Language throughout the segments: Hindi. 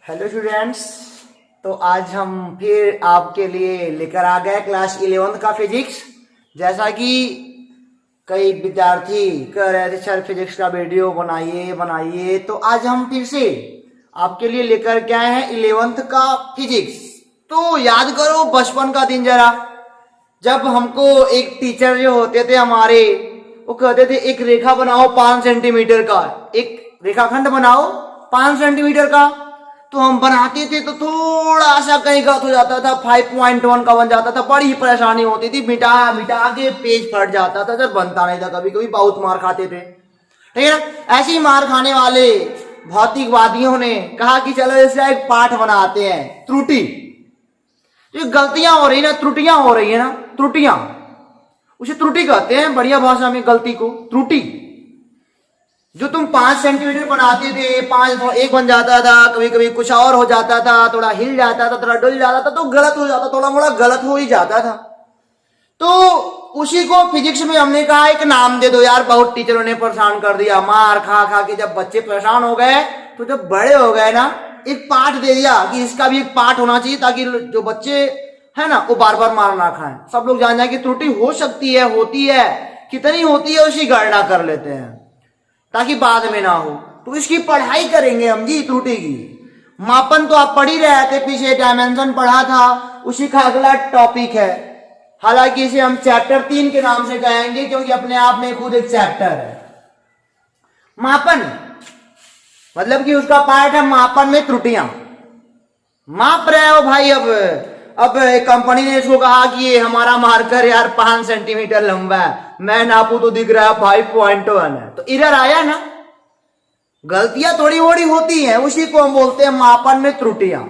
Hello students. तो आज हम फिर आपके लिए लेकर आ गए क्लास 11th का फिजिक्स। जैसा कि कई विद्यार्थी कह रहे थे सर फिजिक्स का वीडियो बनाइए बनाइए, तो आज हम फिर से आपके लिए लेकर के आए हैं 11th का फिजिक्स। तो याद करो बचपन का दिन जरा, जब हमको एक टीचर जो होते थे हमारे, वो कहते थे एक रेखा बनाओ 5 सेंटीमीटर का, एक रेखाखंड बनाओ 5 सेंटीमीटर का। तो हम बनाते थे तो थोड़ा सा कहीं गलत हो जाता था, 5.1 का बन जाता था, बड़ी परेशानी होती थी, मिटा मिटा के पेज फट जाता था, जब बनता नहीं था, कभी कभी बहुत मार खाते थे। ठीक है ना। ऐसे ही मार खाने वाले भौतिकवादियों ने कहा कि चलो इसका एक पाठ बनाते हैं, त्रुटि। जो गलतियां हो रही ना, त्रुटियां हो रही है ना, त्रुटियां, उसे त्रुटि कहते हैं बढ़िया भाषा में, गलती को त्रुटि। जो तुम 5 सेंटीमीटर बनाते थे, 5 1 बन जाता था, कभी कभी कुछ और हो जाता था, थोड़ा हिल जाता था, थोड़ा डुल जाता था, तो गलत हो जाता, थोड़ा मोड़ा गलत हो ही जाता था। तो उसी को फिजिक्स में हमने कहा एक नाम दे दो यार, बहुत टीचरों ने परेशान कर दिया, मार खा खा के जब बच्चे परेशान हो गए, तो जब बड़े हो गए ना, एक पाठ दे दिया कि इसका भी एक पाठ होना चाहिए, ताकि जो बच्चे है ना वो बार बार मार ना खाएं, सब लोग जान जाए कि त्रुटि हो सकती है, होती है, कितनी होती है उसकी गणना कर लेते हैं, ताकि बाद में ना हो। तो इसकी पढ़ाई करेंगे हम जी, त्रुटि की। मापन तो आप पढ़ ही रहे थे, पीछे डायमेंशन पढ़ा था, उसी का अगला टॉपिक है। हालांकि इसे हम चैप्टर 3 के नाम से कहेंगे, क्योंकि अपने आप में खुद एक चैप्टर है। मापन मतलब कि उसका पार्ट है मापन में त्रुटियां। माप रहे हो भाई, अब एक कंपनी ने इसको कहा कि ये हमारा मार्कर यार 5 सेंटीमीटर लंबा है, मैं नापू तो दिख रहा है 5.1 है, तो एरर आया ना। गलतियां थोड़ी मोड़ी होती हैं, उसी को हम बोलते हैं मापन में त्रुटियां।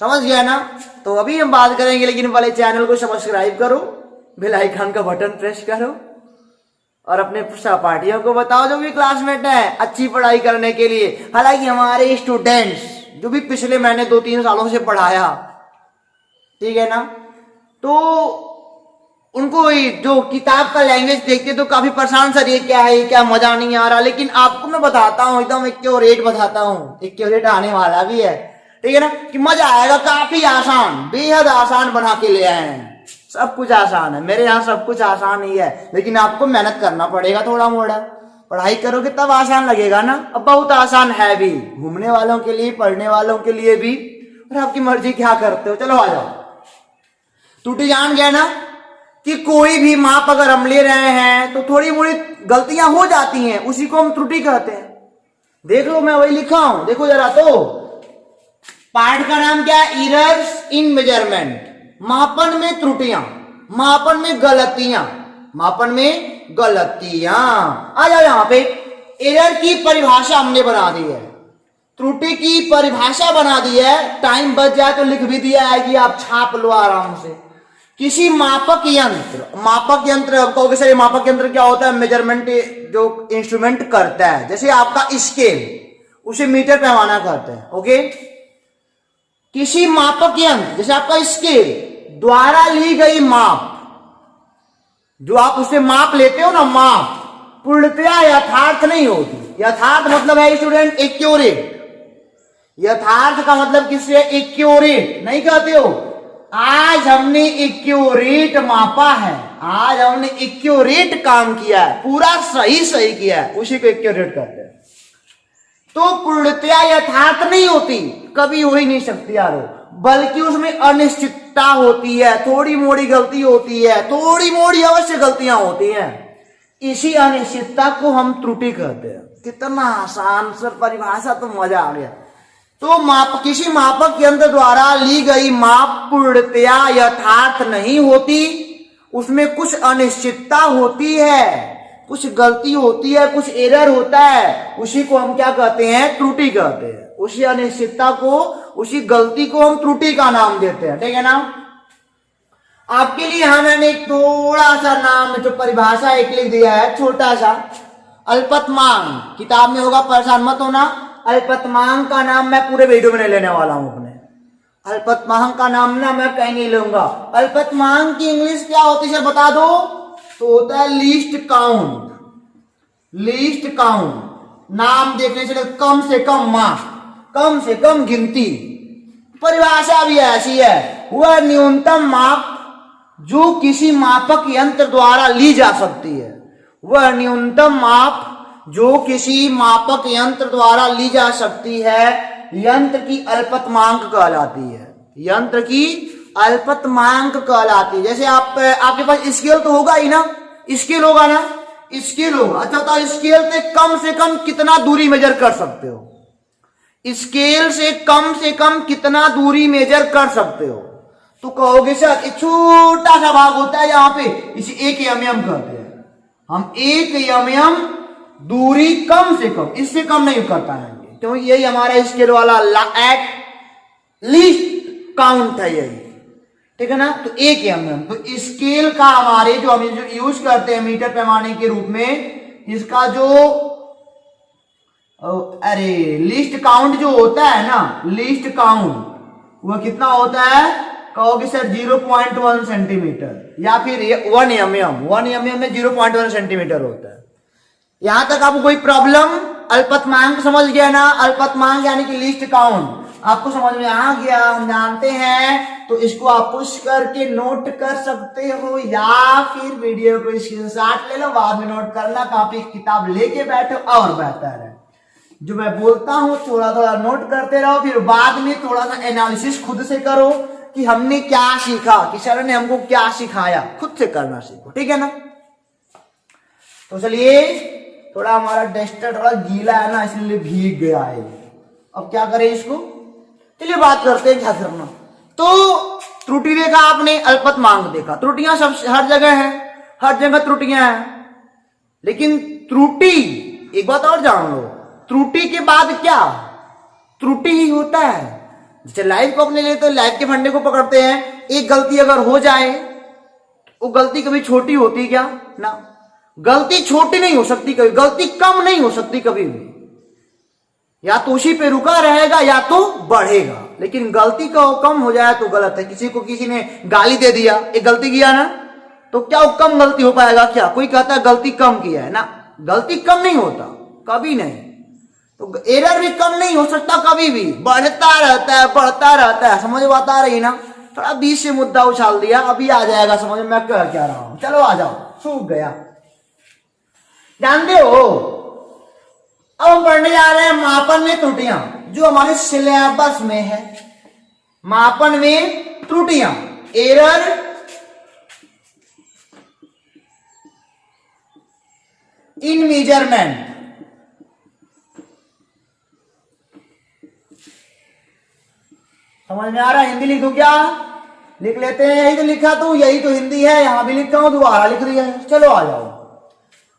समझ गया ना। तो अभी हम बात करेंगे, लेकिन पहले चैनल को सब्सक्राइब करो, बेल आइकन का बटन प्रेस करो, और अपने सहपाठियों को बताओ जो भी क्लासमेट है अच्छी पढ़ाई करने के लिए। हालांकि हमारे स्टूडेंट्स जो भी पिछले मैंने 2-3 सालों से पढ़ाया, ठीक है ना, तो उनको जो किताब का लैंग्वेज देखते तो काफी परेशान, सर ये क्या है, ये क्या, मजा नहीं आ रहा। लेकिन आपको मैं बताता हूँ, एकदम एक्यूरेट बताता हूँ, एक्यूरेट आने वाला भी है, ठीक है ना, कि मजा आएगा। काफी आसान, बेहद आसान बना के ले आए हैं, सब कुछ आसान है, मेरे यहाँ सब कुछ आसान ही है, लेकिन आपको मेहनत करना पड़ेगा थोड़ा मोड़ा। पढ़ाई करोगे तब आसान लगेगा ना। अब बहुत आसान है भी, घूमने वालों के लिए, पढ़ने वालों के लिए भी, और आपकी मर्जी क्या करते हो। चलो आ जाओ। त्रुटि जान गया ना, कि कोई भी माप अगर हम ले रहे हैं तो थोड़ी मोड़ी गलतियां हो जाती हैं, उसी को हम त्रुटि कहते हैं। देख लो मैं वही लिखा हूं, देखो जरा। तो पार्ट का नाम क्या है? एरर्स इन मेजरमेंट, मापन में त्रुटियां, मापन में गलतियां, मापन में गलतियां। आ जाओ यहां पे। एरर की परिभाषा हमने बना दी है, त्रुटि की परिभाषा बना दी है। टाइम बच जाए तो लिख भी दिया है कि आप छाप लो आराम से। किसी मापक यंत्र, मापक यंत्र आप कहोगे सर ये मापक यंत्र क्या होता है? मेजरमेंट जो इंस्ट्रूमेंट करता है, जैसे आपका स्केल, उसे मीटर पैमाना कहते हैं। ओके। किसी मापक यंत्र जैसे आपका स्केल द्वारा ली गई माप, जो आप उससे माप लेते हो ना, माप पूर्णतया यथार्थ नहीं होती। यथार्थ मतलब है स्टूडेंट एक्यूरेट। यथार्थ का मतलब किससे? एक्यूरेट नहीं कहते हो। आज हमने एक्यूरेट मापा है, आज हमने एक्यूरेट काम किया है, पूरा सही सही किया है, उसी को एक्यूरेट कहते हैं। तो पूर्णतया यथार्थ नहीं होती, कभी हो ही नहीं सकती यारो, बल्कि उसमें अनिश्चितता होती है, थोड़ी मोड़ी गलती होती है, थोड़ी मोड़ी अवश्य गलतियां होती हैं। इसी अनिश्चितता को हम त्रुटि कहते हैं। कितना आसान सर परिभाषा, तो मजा आ गया। तो किसी मापक यंत्र द्वारा ली गई माप पूर्णतया यथार्थ नहीं होती, उसमें कुछ अनिश्चितता होती है, कुछ गलती होती है, कुछ एरर होता है, उसी को हम क्या कहते हैं? त्रुटि कहते हैं। उसी अनिश्चितता को, उसी गलती को हम त्रुटि का नाम देते हैं, ठीक है ना। आपके लिए यहां मैंने एक थोड़ा सा नाम जो परिभाषा एक लिख दिया है, छोटा सा, अल्पतमांक। किताब में होगा, परेशान मत होना। अल्पतमांक का नाम मैं पूरे वीडियो में नहीं लेने वाला हूं अपने। अल्पतमांक का नाम ना मैं कहीं नहीं लूंगा। अल्पतमांक की इंग्लिश क्या होती है बता दो? तो होता है लीस्ट काउंट। लीस्ट काउंट नाम देखने से कम से कम मार्क, कम से कम गिनती, परिभाषा भी ऐसी है, वह न्यूनतम माप जो किसी मापक यंत्र द्वारा ली जा सकती है। वह न्यूनतम माप जो किसी मापक यंत्र द्वारा ली जा सकती है यंत्र की अल्पतमांक कहलाती है। यंत्र की अल्पतमांक कहलाती है। जैसे आपके पास स्केल तो होगा ही ना, स्केल होगा ना, स्केल होगा। अच्छा बताओ, स्केल से कम कितना दूरी मेजर कर सकते हो? स्केल से कम कितना दूरी मेजर कर सकते हो? तो कहोगे सर एक छोटा सा भाग होता है यहाँ पे, इसे 1 mm कहते हैं हम। 1 mm दूरी कम से कम, इससे कम नहीं कर पाएंगे क्योंकि यही हमारा स्केल वाला लीस्ट काउंट है यही, ठीक है ना। तो 1 mm, तो स्केल का हमारे जो हम यूज करते हैं मीटर पैमाने के रूप में, इसका जो लिस्ट काउंट जो होता है ना, लिस्ट काउंट वह कितना होता है? कहोगे सर 0.1 सेंटीमीटर या फिर 1 mm। 1 mm में 0.1 सेंटीमीटर होता है। यहां तक आपको कोई प्रॉब्लम? अल्पतमांक समझ गया ना? अल्पतमांक यानी कि लिस्ट काउंट आपको समझ में आ गया, हम जानते हैं। तो इसको आप पुश करके नोट कर सकते हो या फिर वीडियो को स्क्रीनशॉट ले लो, बाद में नोट करना, कॉपी किताब लेके बैठो और बेहतर है। जो मैं बोलता हूं थोड़ा थोड़ा नोट करते रहो, फिर बाद में थोड़ा सा एनालिसिस खुद से करो कि हमने क्या सीखा, कि सर ने हमको क्या सिखाया, खुद से करना सीखो, ठीक है ना। तो चलिए, थोड़ा हमारा डस्टर थोड़ा गीला है ना, इसलिए भीग गया है। अब क्या करें इसको? चलिए बात करते हैं क्या करना। तो त्रुटि देखा आपने, अल्पतमांक देखा, त्रुटियां सब हर जगह है, हर जगह त्रुटियां हैं। लेकिन त्रुटि, एक बात और जान लो, त्रुटि के बाद क्या? त्रुटि ही होता है। जैसे लाइफ को अपने लिए, तो लाइफ के फंडे को पकड़ते हैं, एक गलती अगर हो जाए, वो गलती कभी छोटी होती है क्या? ना, गलती छोटी नहीं हो सकती कभी, गलती कम नहीं हो सकती कभी भी। या तो उसी पे रुका रहेगा या तो बढ़ेगा, लेकिन गलती का कम हो जाए तो गलत है। किसी ने गाली दे दिया, एक गलती किया ना, तो क्या वो कम गलती हो पाएगा क्या? कोई कहता है गलती कम किया है ना, गलती कम नहीं होता कभी नहीं। तो एरर भी कम नहीं हो सकता कभी भी, बढ़ता रहता है, बढ़ता रहता है। समझ बात आ रही ना? थोड़ा बीच से मुद्दा उछाल दिया, अभी आ जाएगा समझ में मैं कह क्या रहा हूं। चलो आ जाओ, सूख गया। जानते हो, अब हम पढ़ने जा रहे हैं मापन में त्रुटियां, जो हमारे सिलेबस में है। मापन में त्रुटियां, एरर इन मेजरमेंट। समझ में आ रहा है? हिंदी लिख दूं क्या? लिख लेते हैं, यही तो लिखा, तो यही तो हिंदी है, यहां भी लिखता हूं, दोबारा लिख दिया है। चलो आ जाओ।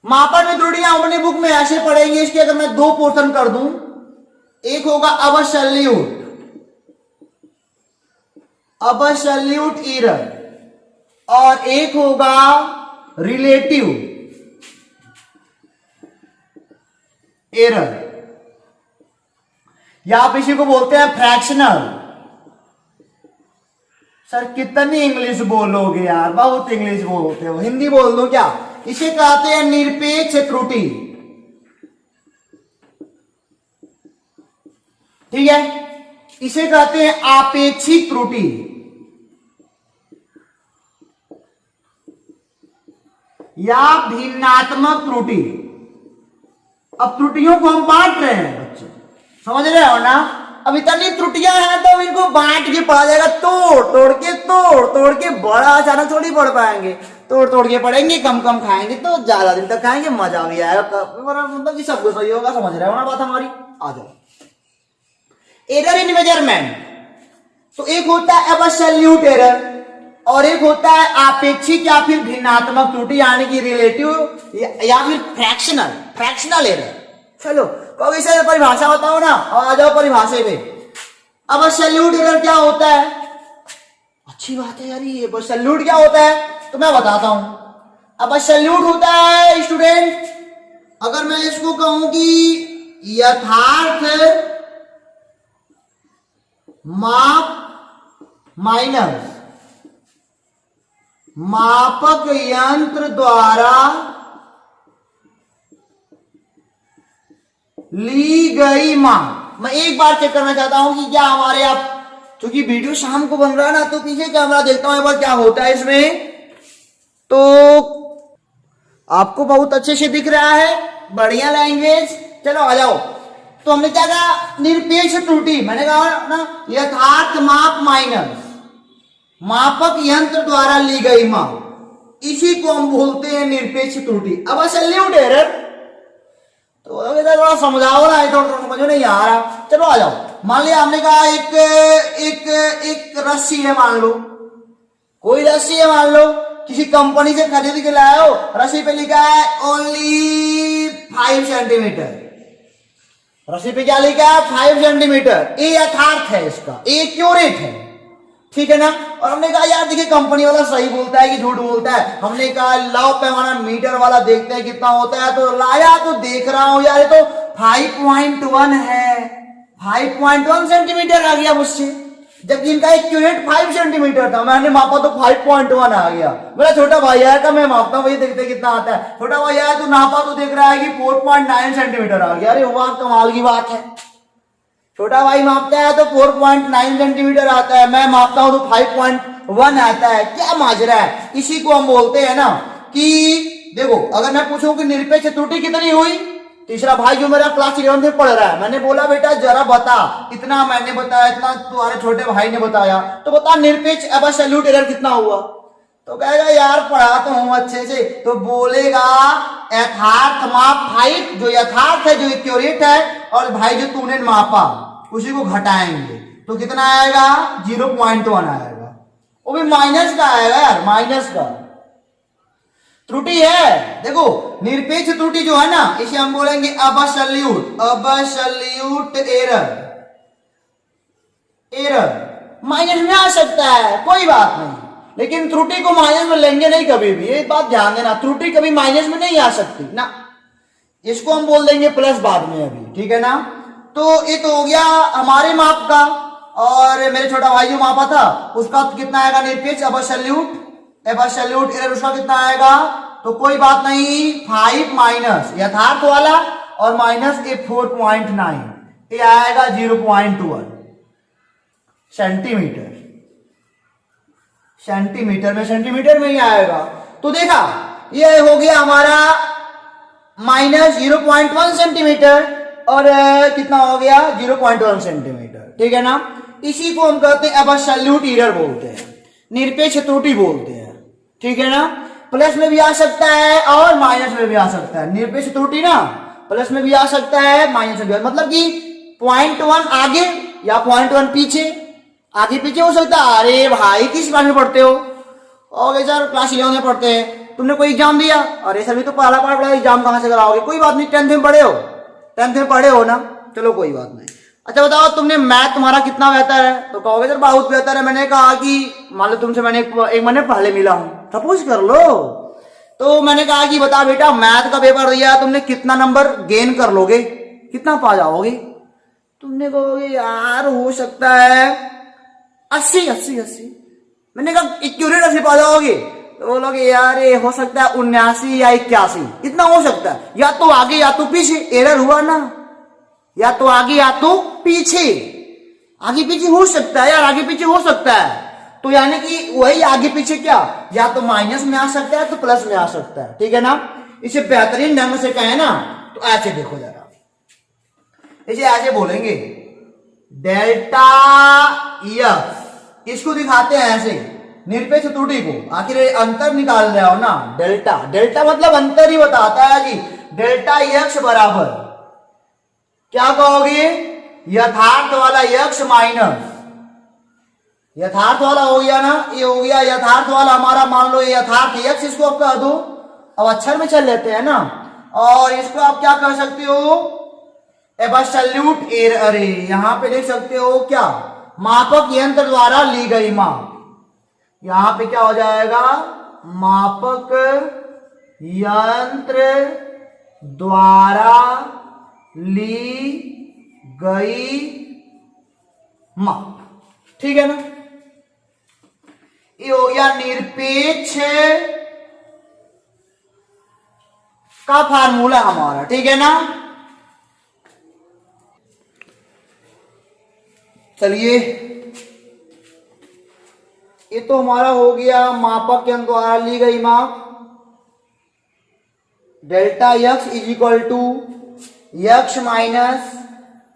मापन में त्रुटियां अपनी बुक में ऐसे पढ़ेंगे, इसके अगर मैं 2 पोर्शन कर दूं, एक होगा अबसल्यूट एरर और एक होगा रिलेटिव एरर, या आप इसी को बोलते हैं फ्रैक्शनल। सर कितनी इंग्लिश बोलोगे यार, बहुत इंग्लिश बोलते हो, हिंदी बोल दो क्या? इसे कहते हैं निरपेक्ष त्रुटि, ठीक है। इसे कहते हैं आपेक्षिक त्रुटि या भिन्नात्मक त्रुटि। अब त्रुटियों को हम बांट रहे हैं बच्चे, समझ रहे हो ना? अब इतनी त्रुटियां हैं तो इनको बांट के पढ़ा जाएगा, तोड़ के बड़ा अचानक थोड़ी पढ़ पाएंगे, तोड़ के पढ़ेंगे, कम कम खाएंगे तो ज्यादा दिन तक खाएंगे, मजा भी आएगा, मतलब कि सब कुछ सही होगा। समझ रहे हो ना बात हमारी? आ जाओ। एरर इन मेजरमेंट, तो एक होता है एब्सोल्यूट एरर और एक होता है आपेक्षिक या फिर भिन्नात्मक त्रुटि, यानी कि रिलेटिव या फिर फ्रैक्शनल एरर। चलो कभी सर परिभाषा बताओ ना, आ जाओ परिभाषा पे। एब्सोल्यूट एरर क्या होता है? अच्छी बात है यार, ये एब्सोल्यूट क्या होता है तो मैं बताता हूं। एब्सोल्यूट होता है स्टूडेंट, अगर मैं इसको कहूं कि यथार्थ माप माइनस मापक यंत्र द्वारा ली गई माप, मैं एक बार चेक करना चाहता हूं कि क्या हमारे आप, क्योंकि वीडियो शाम को बन रहा है ना, तो पीछे कैमरा देखता हूं एक बार क्या होता है इसमें। तो आपको बहुत अच्छे से दिख रहा है, बढ़िया लैंग्वेज। चलो आ जाओ। तो हमने क्या कहा, निरपेक्ष त्रुटि, मैंने कहा ना यथार्थ माप माइनस मापक यंत्र द्वारा ली गई माप, इसी को हम बोलते हैं निरपेक्ष त्रुटि। अब एब्सोल्यूट एरर, तो थोड़ा समझाओ ना, थोड़ा समझो नहीं आ रहा। चलो आ जाओ। मान लिया हमने कहा एक एक एक रस्सी है, मान लो कोई रस्सी है, मान लो किसी कंपनी से खरीद के लाए हो, रस्सी पे लिखा है ओनली 5 सेंटीमीटर, रस्सी पे क्या लिखा है 5 सेंटीमीटर। ये यथार्थ है, इसका ये एक्यूरेट है, ठीक है ना। और हमने कहा यार देखिए कंपनी वाला सही बोलता है कि झूठ बोलता है। हमने कहा लाओ पैमाना मीटर वाला देखते हैं कितना होता है, तो लाया तो देख रहा हूं यार ये तो 5.1 है, 5.1 सेंटीमीटर आ गया मुझसे, जबकि इनका एक्यूरेट 5 सेंटीमीटर था। मैंने मापा तो 5.1 आ गया। मेरा छोटा भाई आया का मैं मापता हूं, वही देखते कितना आता है। छोटा भाई आया तो नापा तो देख रहा है कि 4.9 सेंटीमीटर आ गया। अरे वाह कमाल की बात है। छोटा भाई मापता है तो 4.9 सेंटीमीटर आता है, मैं मापता हूं तो 5.1 आता है। क्या माजरा है, इसी को हम बोलते हैं ना कि देखो अगर मैं पूछूं कि निरपेक्ष त्रुटि कितनी हुई, तीसरा भाई जो मेरा क्लास 11 में पढ़ रहा है, मैंने बोला बेटा जरा बता, इतना मैंने बताया, इतना तुम्हारे छोटे भाई ने बताया, तो बता निरपेक्ष एब्सोल्यूट एरर कितना हुआ। तो कहेगा यार पढ़ा तो हूं अच्छे से, तो बोलेगा यथार्थ माप 5, जो यथार्थ है, जो एक्यूरेट है, और भाई जो तूने मापा उसी को घटाएंगे तो कितना आएगा 0.1 आएगा, वो भी माइनस का आएगा यार, माइनस का। त्रुटि है, देखो निरपेक्ष त्रुटि जो है ना, इसे हम बोलेंगे एब्सोल्यूट एरर। एरर माइनस में आ सकता है, कोई बात नहीं, लेकिन त्रुटि को माइनस में लेंगे नहीं कभी भी, ये बात ध्यान देना, त्रुटि कभी माइनस में नहीं आ सकती ना, इसको हम बोल देंगे प्लस बाद में अभी, ठीक है ना। तो ये तो हो गया हमारे माप का, और मेरे छोटा भाई जो मापा था उसका कितना आएगा निरपेक्ष एब्सोल्यूट एरर, उसका कितना आएगा, तो कोई बात नहीं 5 माइनस यथार्थ वाला और माइनस 4.9, ये आएगा 0.1 सेंटीमीटर। सेंटीमीटर में ही आएगा। तो देखा ये हो गया हमारा माइनस 0.1 सेंटीमीटर और कितना हो गया 0.1 सेंटीमीटर, ठीक है ना। इसी को हम कहते हैं एब्सोल्यूट एरर बोलते हैं, निरपेक्ष त्रुटि बोलते हैं, ठीक है ना। प्लस में भी आ सकता है और माइनस में भी आ सकता है, निरपेक्ष त्रुटि ना प्लस में भी आ सकता है माइनस में भी, मतलब कि 0.1 आगे या 0.1 पीछे, आगे पीछे हो सकता है। अरे भाई किस क्लास में पढ़ते हो? ओके सर क्लास 11 में पढ़ते हैं। तुमने कोई एग्जाम दिया? अरे सर भी तो पहला पढ़ा, एग्जाम कहां से कराओगे? कोई बात नहीं, 10th में पढ़े हो ना, चलो कोई बात नहीं। अच्छा बताओ तुमने मैथ तुम्हारा कितना बेहतर है? तो कहोगे सर बहुत बेहतर है। मैंने कहा कि मान लो तुमसे मैंने एक महीने पहले मिला हूं, सपोज कर लो, तो मैंने कहा कि बता बेटा मैथ का पेपर दिया तुमने, कितना नंबर गेन कर लोगे, कितना पा जाओगे? तुमने कहोगे यार हो सकता है 80। मैंने कहा एक्यूरेट 80 पा जाओगे? तो बोलोगे यार ये हो सकता है 79 या 81, इतना हो सकता है, या तो आगे या तो पीछे। एरर हुआ ना, या तो आगे या तो पीछे, आगे पीछे हो सकता है यार, आगे पीछे हो सकता है। तो यानी कि वही आगे पीछे क्या, या तो माइनस में आ सकता है तो प्लस में आ सकता है, ठीक है ना। इसे बेहतरीन ढंग से कहें ना तो ऐसे देखो जरा, इसे ऐसे बोलेंगे डेल्टा एफ, इसको दिखाते हैं ऐसे निरपेक्ष त्रुटि को, आखिर अंतर निकाल रहे हो ना। डेल्टा मतलब अंतर ही बताता है जी। डेल्टा एक्स बराबर क्या कहोगे, यथार्थ वाला एक्स माइनस यथार्थ वाला हो गया ना, ये हो गया यथार्थ वाला हमारा, मान लो ये यथार्थ एक्स, इसको आप कह दो, अब अक्षर में चल लेते हैं ना, और इसको आप क्या कह सकते हो एब्सोल्यूट एरर। अरे यहां पे लिख सकते हो क्या, मापक यंत्र द्वारा ली गई माप। यहां पे क्या हो जाएगा, मापक यंत्र द्वारा ली गई माप, ठीक है ना। ये हो गया निरपेक्ष का फार्मूला हमारा, ठीक है ना। चलिए, ये तो हमारा हो गया मापक यंत्र द्वारा ली गई माप। Delta x is equal to x minus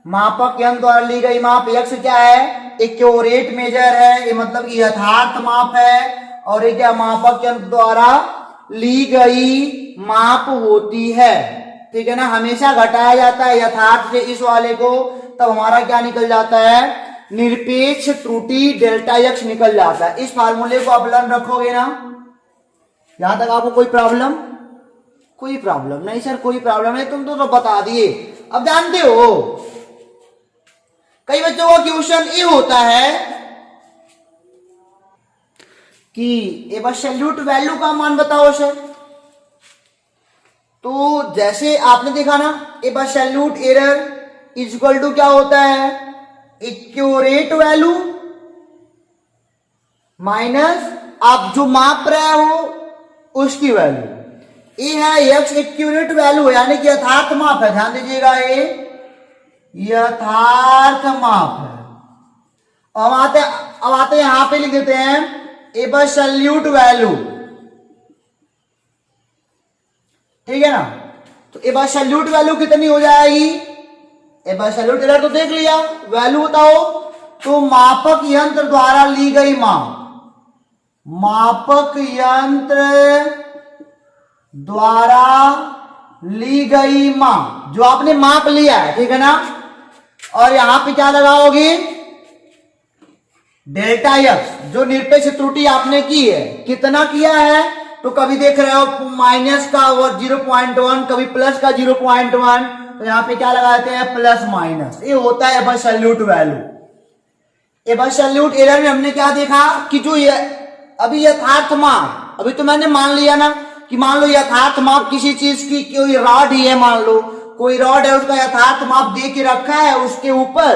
मापक यंत्र द्वारा ली गई माप। यक्स क्या है? एक्यूरेट मेजर है, ये मतलब कि यथार्थ माप है। और ये क्या? मापक यंत्र द्वारा ली गई माप होती है, ठीक है ना। हमेशा घटाया जाता है यथार्थ से इस वाले को, तब हमारा क्या निकल जाता है? निरपेक्ष त्रुटि डेल्टा यक्स निकल जाता है। इस फार्मूले को आप लर्न रखोगे ना? यहां तक आपको कोई प्रॉब्लम? कोई प्रॉब्लम नहीं सर, कोई प्रॉब्लम नहीं, तुम तो बता दिए। अब जानते हो कई बच्चों का क्वेश्चन ये होता है कि एब्सोल्यूट वैल्यू का मान बताओ सर। तो जैसे आपने देखा ना, absolute error is equal to क्या होता है? एक्यूरेट वैल्यू माइनस आप जो माप रहे हो उसकी वैल्यू। ये है यक्स एक्यूरेट वैल्यू, यानी कि यथार्थ माप है। ध्यान दीजिएगा, ये यथार्थ माप है। अब आते यहां पे लिख देते हैं एब्सोल्यूट वैल्यू, ठीक है ना। तो एब्सोल्यूट वैल्यू कितनी हो जाएगी? एब्सोल्यूट एरर तो देख लिया, वैल्यू बताओ। तो मापक यंत्र द्वारा ली गई माप, मापक यंत्र द्वारा ली गई माप, जो आपने माप लिया है, ठीक है ना। और यहां पे क्या लगाओगे? डेल्टा यक्स, जो निरपेक्ष त्रुटि आपने की है। कितना किया है? तो कभी देख रहे हो माइनस का 0.1, कभी प्लस का 0.1, तो यहां पे क्या लगाते हैं? Plus minus. ये होता है एब्सोल्यूट वैल्यू। एब्सोल्यूट एरर में हमने क्या देखा कि जो ये अभी यथार्थ माप, अभी तो मैंने मान लिया ना कि मान लो यथार्थ माप किसी चीज की, कोई रॉड ही है, मान लो कोई रॉड है, उसका यथार्थ माप दे के रखा है, उसके ऊपर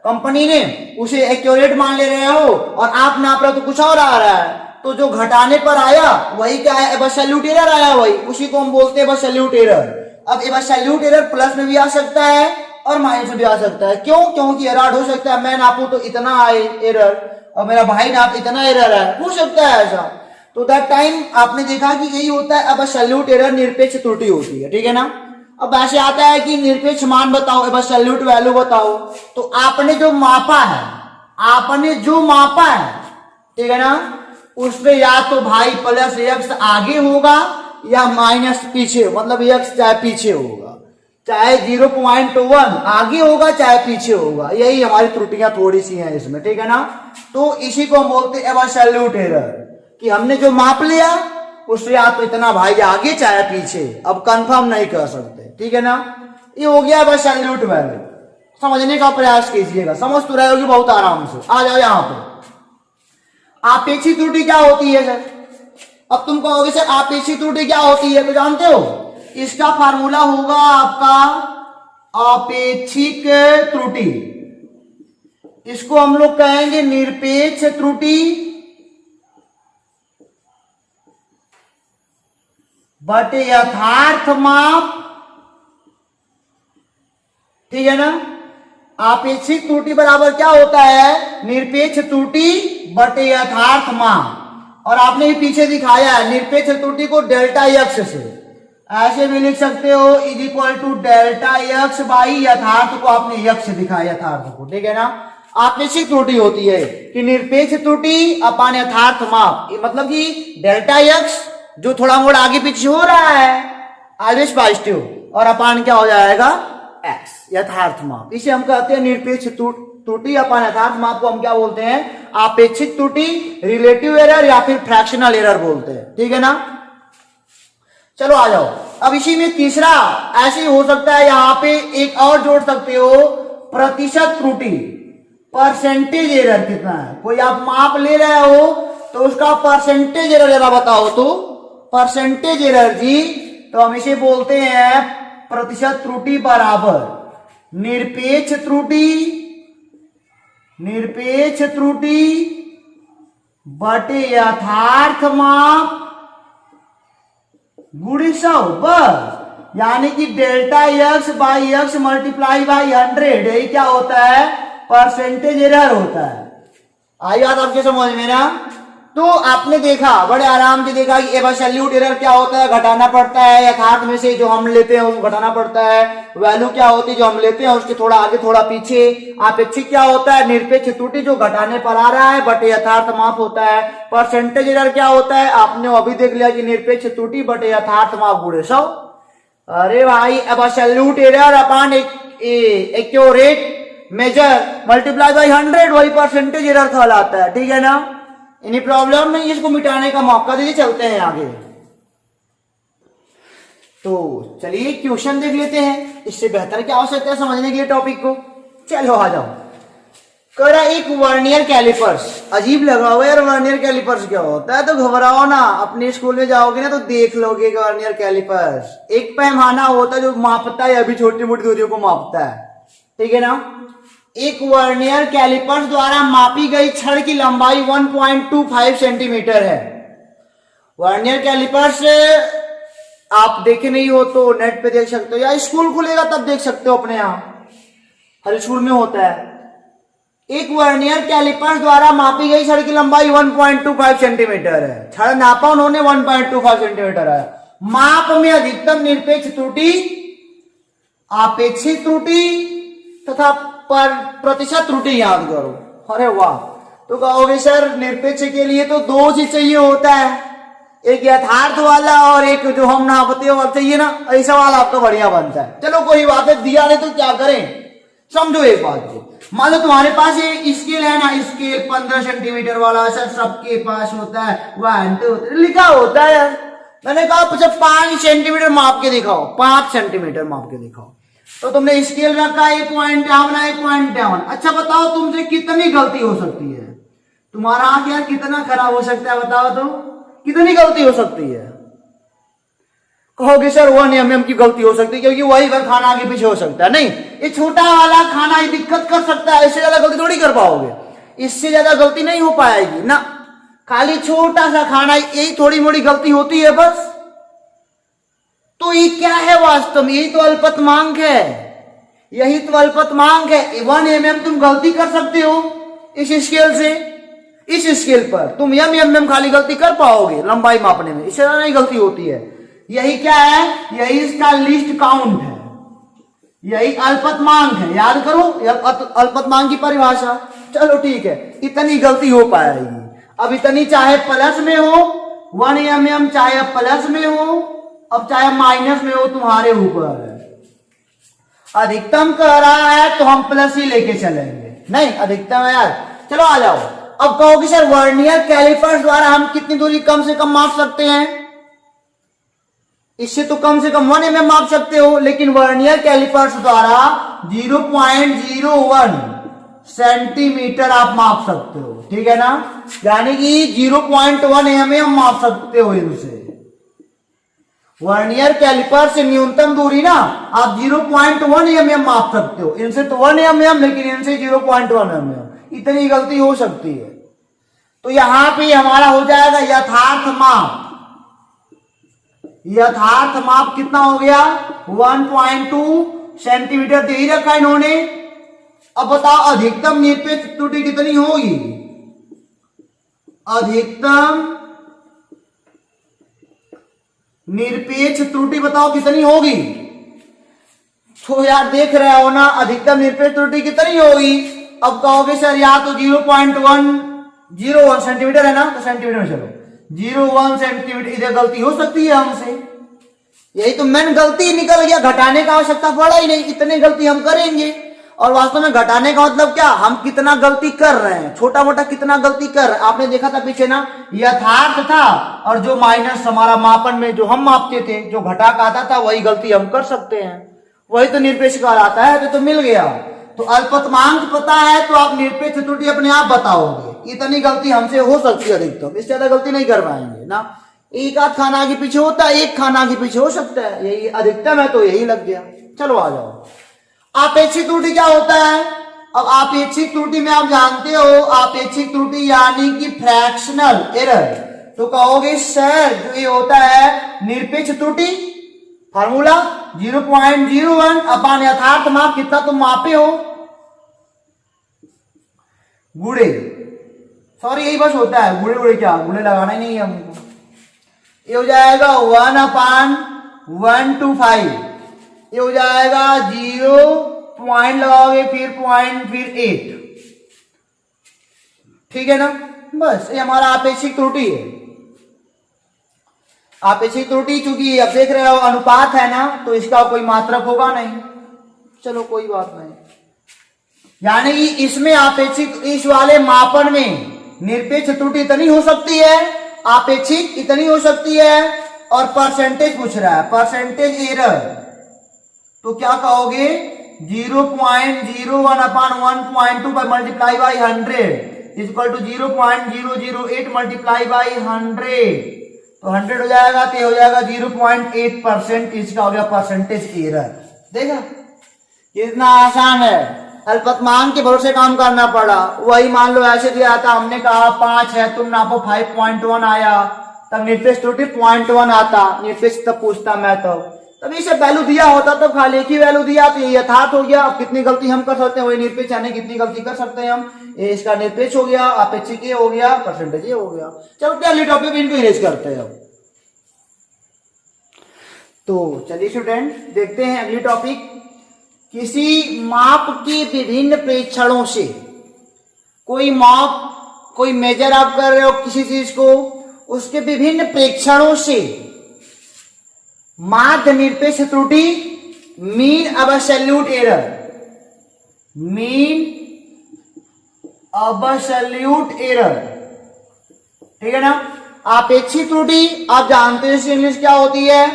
कंपनी ने उसे एक्यूरेट मान ले रहे हो और आप नाप रहे हो तो कुछ और आ रहा है। तो जो घटाने पर आया वही क्या है? एब्सोल्यूट एरर आया, वही उसी को हम बोलते हैं एब्सोल्यूट एरर। अब एब्सोल्यूट एरर प्लस में भी आ सकता है और माइनस में भी आ सकता है। क्यों? क्योंकि एरर हो सकता है मैं नापू तो इतना आए एरर, और मेरा भाई नाप इतना एरर है, हो सकता है ऐसा। तो दैट टाइम आपने देखा कि यही होता है एब्सोल्यूट एरर, निरपेक्ष त्रुटि होती है, ठीक है ना। अब ऐसे आता है कि निरपेक्ष मान बताओ, एब्सोल्यूट वैल्यू बताओ। तो आपने जो मापा है, आपने जो मापा है, ठीक है ना, उसमें या तो भाई प्लस एक्स आगे होगा या माइनस पीछे, मतलब एक्स चाहे पीछे होगा, चाहे 0.1 आगे होगा चाहे पीछे होगा। यही हमारी त्रुटियां थोड़ी सी हैं इसमें, ठीक है ना। तो इसी को हम बोलते हैं एब्सोल्यूट एरर, कि हमने जो माप लिया उससे या तो इतना भाई आगे चाहे पीछे, अब कंफर्म नहीं कर सकते, ठीक है ना। ये हो गया एब्सोल्यूट वैल्यू। समझने का प्रयास कीजिएगा, समझ तो रहे होगी बहुत आराम से। आ जाओ यहां पे, आपेक्षिक त्रुटि क्या होती है सर? अब तुम कहोगे सर आपेक्षिक त्रुटि क्या होती है, तो जानते हो इसका फार्मूला होगा आपका आपेक्षिक त्रुटि। इसको हम लोग कहेंगे निरपेक्ष त्रुटि बटे यथार्थ माप, ठीक है ना। आपेक्षिक त्रुटि बराबर क्या होता है? निरपेक्ष त्रुटि बटे यथार्थ माप। और आपने भी पीछे दिखाया है निरपेक्ष त्रुटि को डेल्टा यक्स से, ऐसे भी लिख सकते हो, is equal to delta x by यथार्थ को आपने यक्स दिखाया, यथार्थ को, ठीक है ना। आपेक्षिक त्रुटि होती है कि निरपेक्ष त्रुटि अपान यथार्थ माप, मतलब कि डेल्टा यक्स जो थोड़ा मोड़ा आगे पीछे हो रहा है ऑलवेज पॉजिटिव, और अपान क्या हो जाएगा? एक्स, यथार्थ माप। इसे हम कहते हैं निरपेक्ष त्रुटि अपान यथार्थ माप को हम क्या बोलते हैं? आपेक्षिक त्रुटि, रिलेटिव एरर या फिर फ्रैक्शनल एरर बोलते हैं, ठीक है ना। चलो आ जाओ, अब इसी में तीसरा ऐसे हो सकता है, यहां पे एक और जोड़ सकते हो, प्रतिशत त्रुटि, परसेंटेज एरर कितना है। कोई आप माप ले रहे हो तो उसका परसेंटेज एरर जरा बताओ, तो परसेंटेज एरर जी, तो हम इसे बोलते हैं प्रतिशत त्रुटि बराबर निरपेक्ष त्रुटि, निरपेक्ष त्रुटि बटे यथार्थ माप गुणे 100, बस। यानी कि delta x by x multiply by 100, यही क्या होता है? परसेंटेज एरर होता है। आई बात आपके समझ में ना? तो आपने देखा, बड़े आराम से देखा कि एब्सोल्यूट एरर क्या होता है, घटाना पड़ता है। यथार्थ में से जो हम लेते हैं उसको घटाना पड़ता है। वैल्यू क्या होती है, जो हम लेते हैं उसके थोड़ा आगे थोड़ा पीछे। अपेक्षित क्या होता है, निरपेक्ष त्रुटि जो घटाने पर आ रहा है बटे यथार्थ माप होता है। परसेंटेज एरर क्या होता है, आपने अभी देख लिया कि निरपेक्ष त्रुटि बटे यथार्थ माप गुणे 100। अरे भाई, absolute error upon accurate measure multiply by 100 वही परसेंटेज एरर कहलाता है। ठीक है ना? इन्हीं प्रॉब्लम नहीं, इसको मिटाने का मौका दीजिए, चलते हैं आगे। तो चलिए क्वेश्चन देख लेते हैं, इससे बेहतर क्या हो सकता है समझने के लिए टॉपिक को। चलो आ जाओ। करा एक वर्नियर कैलिपर्स। अजीब लगा हुआ यार, वर्नियर कैलिपर्स क्या होता है? तो घबराओ ना, अपने स्कूल में जाओगे ना तो देख लोगे वर्नियर कैलिपर्स। एक पैमाना होता है जो मापता है, अभी छोटी मोटी दूरियों को मापता है। ठीक है ना? एक वर्नियर कैलिपर्स द्वारा मापी गई छड़ की लंबाई 1.25 सेंटीमीटर है। वर्नियर कैलिपर्स आप देखे नहीं हो तो नेट पे देख सकते हो, या स्कूल खुलेगा तब देख सकते हो, अपने यहाँ हर स्कूल में होता है। एक वर्नियर कैलिपर्स द्वारा मापी गई छड़ की लंबाई 1.25 सेंटीमीटर है। छड़ नापा उन्होंने 1.25 सेंटीमीटर है। माप में अधिकतम निरपेक्ष त्रुटि, आपेक्षिक त्रुटि तथा पर प्रतिशत त्रुटि याद करो। अरे वाह, तो कहोगे सर निरपेक्ष के लिए तो दो चीज चाहिए होता है, एक यथार्थ वाला और एक जो हम नापते हो चाहिए ना, ऐसा वाला आपका बढ़िया बनता है। चलो कोई बात है, दिया नहीं तो क्या करें, समझो एक बात को। मान लो तुम्हारे पास ये स्केल है ना, स्केल 15 सेंटीमीटर वाला, सर सबके पास होता है, 1 2 3 लिखा होता है। मैंने कहा 5 सेंटीमीटर माप के दिखाओ, 5 सेंटीमीटर माप के दिखाओ, तो तुमने स्केल रखा 1.51। अच्छा बताओ तुमसे कितनी गलती हो सकती है? तुम्हारा आंख यार कितना खराब हो सकता है, बताओ तो कितनी गलती हो सकती है? कहोगे सर 1 mm की गलती हो सकती है, क्योंकि वही भर खाना आगे पीछे हो सकता है। नहीं, ये छोटा वाला खाना ये दिक्कत कर सकता है, इससे ज्यादा गलती थोड़ी कर पाओगे, इससे ज्यादा गलती नहीं हो पाएगी ना। खाली छोटा सा खाना, यही थोड़ी मोड़ी गलती होती है बस। तो ये क्या है वास्तव में? यही तो अल्पतमांक है, यही तो अल्पतमांक है। 1 mm तुम गलती कर सकते हो इस स्केल से, इस स्केल पर तुम mm खाली गलती कर पाओगे लंबाई मापने में, इससे ज्यादा नहीं गलती होती है। यही क्या है, यही इसका लीस्ट काउंट है, यही अल्पतमांक है। याद करो अल्पतमांक की परिभाषा। चलो ठीक है, इतनी गलती हो पाएगी। अब इतनी चाहे प्लस में हो 1 mm, चाहे प्लस में हो, अब चाहे माइनस में हो, तुम्हारे ऊपर है। अधिकतम कह रहा है तो हम प्लस ही लेके चलेंगे, नहीं अधिकतम है यार। चलो आ जाओ। अब कहोगे सर वर्नियर कैलिपर्स द्वारा हम कितनी दूरी कम से कम माप सकते हैं? इससे तो कम से कम 1 mm माप सकते हो, लेकिन वर्नियर कैलिपर्स द्वारा 0.01 सेंटीमीटर आप माप सकते हो। ठीक है ना? यानी कि 0.1 mm माप सकते हो इनसे। वर्नियर कैलिपर से न्यूनतम दूरी ना आप 0.1 mm माप सकते हो, इनसे तो 1 mm, लेकिन इनसे 0.1 mm। इतनी गलती हो सकती है। तो यहां पे हमारा हो जाएगा यथार्थ माप। यथार्थ माप कितना हो गया? 1.2 सेंटीमीटर दे ही रखा इन्होंने। अब बताओ अधिकतम निरपेक्ष त्रुटि कितनी होगी? अधिकतम निरपेक्ष त्रुटि बताओ कितनी होगी? तो यार देख रहे हो ना, अधिकतम निरपेक्ष त्रुटि कितनी होगी? अब कहोगे सर या तो 0.101 सेंटीमीटर है ना, तो सेंटीमीटर में चलो 0.1 सेंटीमीटर, इधर गलती हो सकती है हमसे। यही तो मेन गलती निकल गया, घटाने का आवश्यकता पड़ा ही नहीं, इतनी गलती हम करेंगे। और वास्तव में घटाने का मतलब क्या, हम कितना गलती कर रहे हैं, छोटा मोटा कितना गलती कर रहे हैं। आपने देखा था पीछे ना, यथार्थ था और जो माइनस हमारा मापन में जो हम मापते थे, जो घटा का आता था, वही गलती हम कर सकते हैं। वही तो निरपेक्ष का आता है, तो मिल गया। तो अल्पतमांक पता है तो आप निरपेक्ष त्रुटि अपने आप बताओगे। इतनी गलती हमसे हो सकती है अधिकतम, इससे ज्यादा गलती नहीं कर पाएंगे ना। एक आध खाना आगे पीछे होता है, एक खाना आगे पीछे हो सकता है, यही अधिकतम है तो यही लग गया। चलो आ जाओ। आपेक्षिक त्रुटि क्या होता है? अब आपेक्षिक त्रुटि में आप जानते हो, आपेक्षिक त्रुटि यानी कि फ्रैक्शनल एरर। तो कहोगे सर जो ये होता है निरपेक्ष त्रुटि, फार्मूला 0.01 अपॉन यथार्थ माप, कितना तुम मापे हो गुणे, सॉरी यही बस होता है, गुणे गुणे क्या, गुणे लगाना ही नहीं है हमको। ये हो जाएगा 1/125, ये हो जाएगा 0 पॉइंट लगाओगे फिर पॉइंट फिर 8, ठीक है ना। बस ये हमारा आपेक्षिक त्रुटि है। आपेक्षिक त्रुटि चूंकि अब देख रहे हो अनुपात है ना, तो इसका कोई मात्रक होगा नहीं, चलो कोई बात नहीं। यानी कि इसमें आपेक्षिक, इस वाले मापन में निरपेक्ष त्रुटि इतनी हो सकती है, आपेक्षिक इतनी हो सकती है, और परसेंटेज पूछ रहा है, परसेंटेज एरर, तो क्या कहोगे 0.01/1.2 multiply by 100 equal to 0.008 multiply by 100, तो 100 हो जाएगा, तो हो जाएगा 0.8%, इसका हो गया परसेंटेज एरर। देखा कितना आसान है, अल्पतमांक के भरोसे काम करना पड़ा। वही मान लो ऐसे दिया था, हमने कहा 5 है, तुम नापो 5.1 आया, तब निरपेक्ष त्रुटि 0.1 आता, निरपेक्ष तब पूछता मैं, तब इसे वैल्यू दिया होता तो खाली एक ही वैल्यू दिया, तो ये यथार्थ हो गया। अब कितनी गलती हम कर सकते हैं, वही निरपेक्ष यानी कितनी गलती कर सकते हैं हम, ये इसका निरपेक्ष हो गया, आपेक्षिक ये हो गया, परसेंटेज ये हो गया। चलो अगली टॉपिक इनको इरेज करते हैं अब। तो चलिए स्टूडेंट देखते हैं अगली टॉपिक। किसी माप के विभिन्न प्रेक्षणों से, कोई माप, कोई मेजर आप कर रहे हो किसी चीज को, उसके विभिन्न प्रेक्षणों से माध्य निरपेक्ष त्रुटि, mean absolute error, mean absolute error, ठीक है ना। आपेक्षिक त्रुटि आप जानते हैं इसकी इंग्लिश क्या होती है,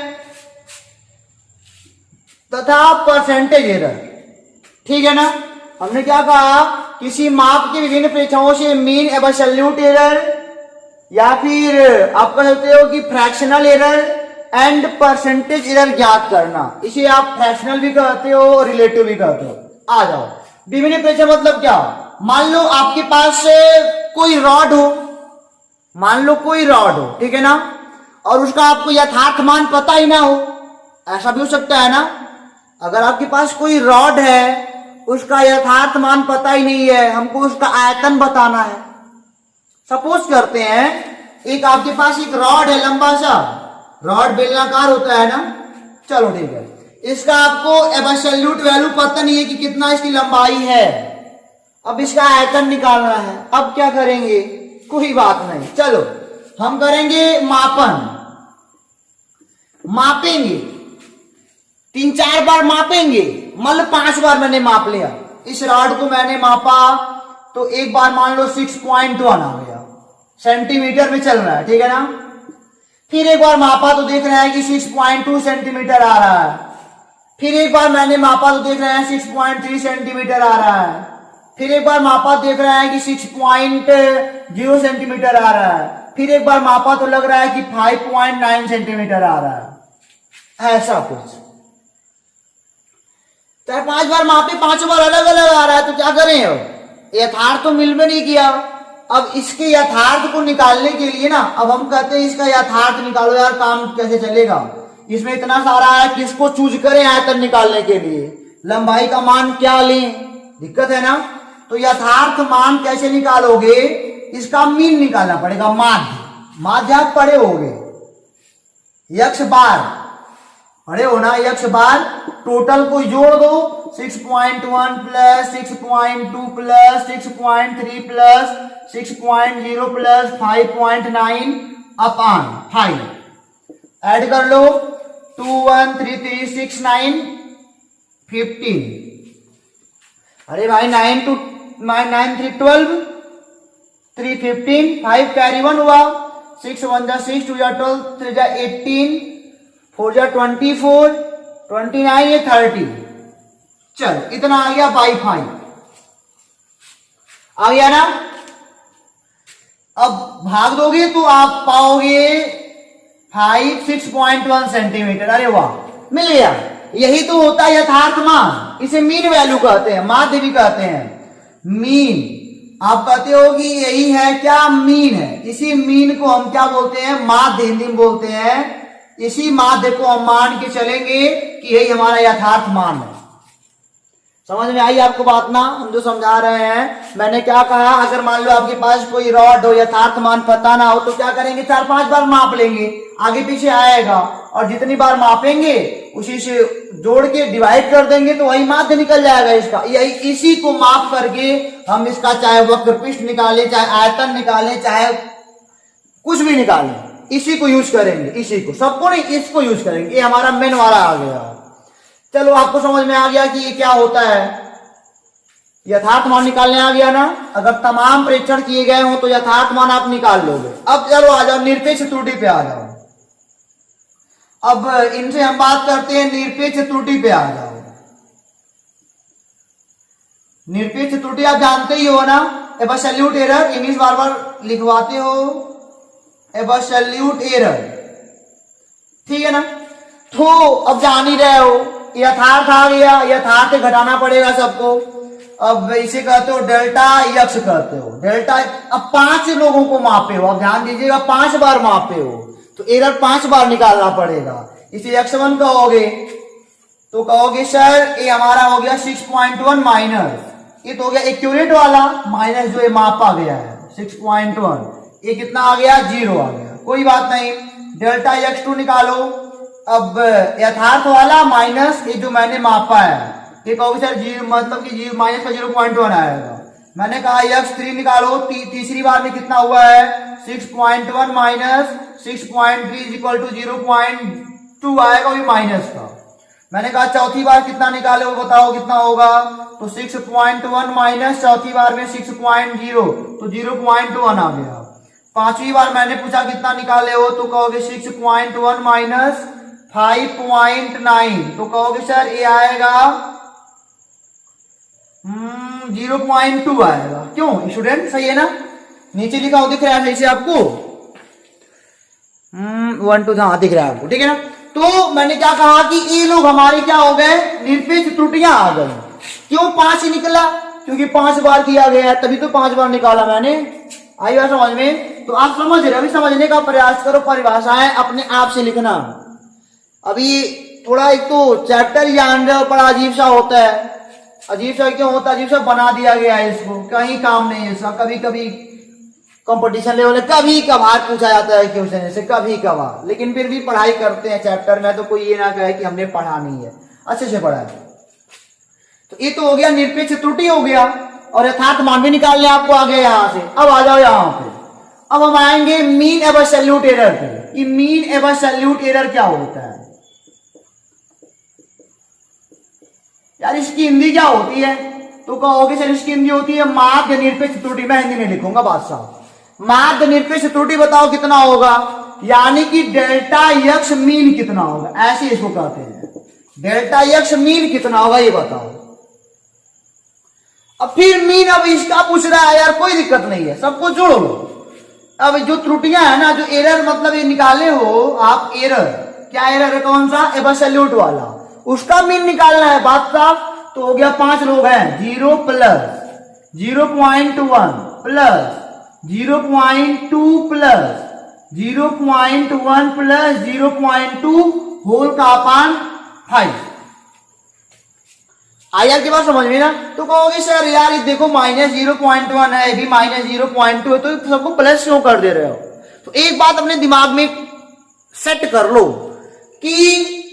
तथा परसेंटेज एरर, ठीक है ना। हमने क्या कहा, किसी माप के विभिन्न प्रेक्षणों से मीन एब्सोल्यूट एरर, या फिर आप कह सकते हो कि fractional error and percentage error ज्ञात करना। इसे आप फ्रैक्शनल भी कहते हो, रिलेटिव भी कहते हो। आ जाओ, विभिन्न प्रेक्षण मतलब क्या, मान लो आपके पास कोई रॉड हो, मान लो कोई रॉड हो, ठीक है ना, और उसका आपको यथार्थ मान पता ही ना हो, ऐसा भी हो सकता है ना। अगर आपके पास कोई रॉड है, उसका यथार्थ मान पता ही नहीं है, हमको उसका आयतन बताना है। सपोज करते हैं एक आपके पास एक रॉड है, लंबा सा रॉड, बेलनाकार होता है ना, चलो ठीक है, इसका आपको एब्सोल्यूट वैल्यू पता नहीं है कि कितना इसकी लंबाई है, अब इसका आयतन निकालना है। अब क्या करेंगे, कोई बात नहीं, चलो हम करेंगे मापन, मापेंगे, 3-4 बार मापेंगे। मान लो 5 बार मैंने माप लिया, इस रॉड को मैंने मापा, तो एक बार मान लो 6.1 आ गया, सेंटीमीटर में चल रहा है, ठीक है ना। फिर एक बार मापा तो देख रहे हैं कि 6.2 सेंटीमीटर आ रहा है, फिर एक बार मैंने मापा तो देख रहे हैं 6.3 सेंटीमीटर आ रहा है, फिर एक बार मापा देख रहे हैं कि 6.0 सेंटीमीटर आ रहा है, फिर एक बार मापा तो लग रहा है कि 5.9 सेंटीमीटर आ रहा है, ऐसा कुछ। चाहे 5 बार मापे, 5 बार अलग अलग आ रहा है, तो क्या करें, अब यथार्थ तो मिल में नहीं किया। अब इसके यथार्थ को निकालने के लिए ना, अब हम कहते हैं इसका यथार्थ निकालो यार, काम कैसे चलेगा, इसमें इतना सारा है, किसको चूज करें आयतन निकालने के लिए, लंबाई का मान क्या लें, दिक्कत है ना। तो यथार्थ मान कैसे निकालोगे, इसका मीन निकालना पड़ेगा, माध्य, माध्य आप पढ़े होगे, यक्ष बार पढ़े हो ना, यक्ष बार, टोटल को जोड़ दो, 6.1 प्लस 6.2 प्लस 6.3 प्लस 6.0 प्लस 5.9 अपान 5, ऐड कर लो, 2 1 3 3 6 9 15, अरे भाई 9 3 12 3 15, 5 कैरी 1 हुआ, 6 1 जा 6, 2 जा 12, 3 जा 18, 4 जा 24, 29, ये 30, चल इतना आ गया बाई 5, आ गया ना। अब भाग दोगे तो आप पाओगे 6.1 सेंटीमीटर, अरे वाह मिल गया। यही तो होता है यथार्थ मान, इसे मीन वैल्यू कहते हैं, माध्य भी कहते हैं। मीन आप कहते हो कि यही है क्या, मीन है, इसी मीन को हम क्या बोलते हैं, माध्य हिंदी में बोलते हैं। इसी माध्य को हम मान के चलेंगे कि यही हमारा यथार्थ मान है। समझ में आई आपको बात ना? हम जो समझा रहे हैं, मैंने क्या कहा, अगर मान लो आपके पास कोई रॉड हो, यथार्थ मान पता ना हो, तो क्या करेंगे, 4-5 बार माप लेंगे, आगे पीछे आएगा, और जितनी बार मापेंगे उसी से जोड़ के डिवाइड कर देंगे तो वही माध्य निकल जाएगा इसका। यही इसी को माप करके हम इसका चाहे वक्र पृष्ठ निकाले, चाहे आयतन निकाले, चाहे कुछ भी निकालें, इसी को यूज करेंगे, इसी को, सबको नहीं, इसको यूज करेंगे। ये हमारा मेन वाला आ गया। चलो आपको समझ में आ गया कि ये क्या होता है, यथार्थ मान निकालने आ गया ना। अगर तमाम परीक्षण किए गए हो तो यथार्थ मान आप निकाल लोगे। अब चलो आ जाओ निरपेक्ष त्रुटि पे आ जाओ। अब इनसे हम बात करते हैं निरपेक्ष त्रुटि पे आ जाओ। निरपेक्ष त्रुटि आप जानते ही हो ना, एब्सोल्यूट एरर, इंग्लिश बार बार लिखवाते हो, एब्सोल्यूट एरर, ठीक है ना। तो अब जान ही रहे हो, यथार्थ आ गया, यथार्थ घटाना पड़ेगा सबको। अब इसे कहते हो डेल्टा यक्ष कहते हो, डेल्टा। अब 5 लोगों को मापे हो, अब ध्यान दीजिएगा, 5 बार मापे हो तो एरर 5 बार निकालना पड़ेगा। इसे x1 कहोगे तो कहोगे सर ये हमारा हो गया 6.1 माइनस, ये तो हो गया एक्यूरेट वाला, माइनस जो ये मापा गया है 6.1, ये कितना आ गया, 0 आ गया, कोई बात नहीं। डेल्टा x2 निकालो, अब यथार्थ वाला माइनस ये जो मैंने मापा है, ये कहोगे सर 0 मतलब कि 0 माइनस का 0.1 आएगा। मैंने कहा x3 निकालो, तीसरी बार में कितना हुआ है, 6.1 माइनस 6.3 इक्वल टू 0.2 आएगा, वही माइनस का। मैंने कहा चौथी बार कितना निकाले वो बताओ कितना होगा, तो 6.1 माइनस चौथी बार में 6.0 तो 0.1 आ गया। पांचवी बार मैंने पूछा कितना निकाले हो, तो कहोगे 6.1 माइनस 5.9 तो कहोगे सर ये आएगा 0.2 आएगा। क्यों स्टूडेंट, सही है ना? नीचे लिखा हो दिख रहा है सही से आपको, 1 2 हाँ दिख रहा है आपको, ठीक है ना। तो मैंने क्या कहा कि ये लोग हमारे क्या हो गए, निरपेक्ष त्रुटियां आ गई। क्यों 5 ही निकला, क्योंकि 5 बार किया गया है, तभी तो 5 बार निकाला मैंने। आई बात समझ में? तो आप समझ रहे, अभी समझने का प्रयास करो, परिभाषाएं अपने आप से लिखना। अभी थोड़ा एक तो चैप्टर जान रहे हो, बड़ा अजीब सा होता है। अजीब सा क्यों होता है, अजीब सा बना दिया गया है इसको, कहीं काम नहीं है इसका। कभी कभी कंपटीशन लेवल कभी कभार पूछा जाता है क्वेश्चन ऐसे, कभी कभार, लेकिन फिर भी पढ़ाई करते हैं चैप्टर में, तो कोई ये ना कहे कि हमने पढ़ा नहीं है, अच्छे से पढ़ा है। तो ये तो हो गया निरपेक्ष त्रुटि हो गया, और यथार्थ मान भी निकालने आपको आ गया यहां से। अब आ जाओ यहां पे, अब हम आएंगे मीन एब्सोल्यूट एरर पे कि मीन एब्सोल्यूट एरर क्या होता है। यार इसकी हिंदी क्या होती है, तो कहोगे सर इसकी हिंदी होती है माध्य निरपेक्ष त्रुटि। मैं हिंदी में लिखूंगा बात साहब, माध्य निरपेक्ष त्रुटि बताओ कितना होगा, यानी कि डेल्टा यक्ष मीन कितना होगा, ऐसे इसको कहते हैं। डेल्टा यक्ष मीन कितना होगा ये बताओ। अब फिर मीन अब इसका पूछ रहा है, यार कोई दिक्कत नहीं है, सबको जोड़ो लो। अब जो त्रुटियां है ना, जो एरर मतलब ये निकाले हो आप, एरर क्या एरर है, कौन सा, एब्सोल्यूट वाला, उसका मीन निकालना है, बात साफ। तो हो गया 5 लोग हैं, 0 plus 0.1 plus 0.2 plus 0.1 plus 0.2 whole का अपान 5। आया के बाद समझ में ना। तो कहोगे सर यार ये देखो माइनस 0.1 है, भी माइनस 0.2 है, तो सबको प्लस क्यों कर दे रहे हो। तो एक बात अपने दिमाग में सेट कर लो कि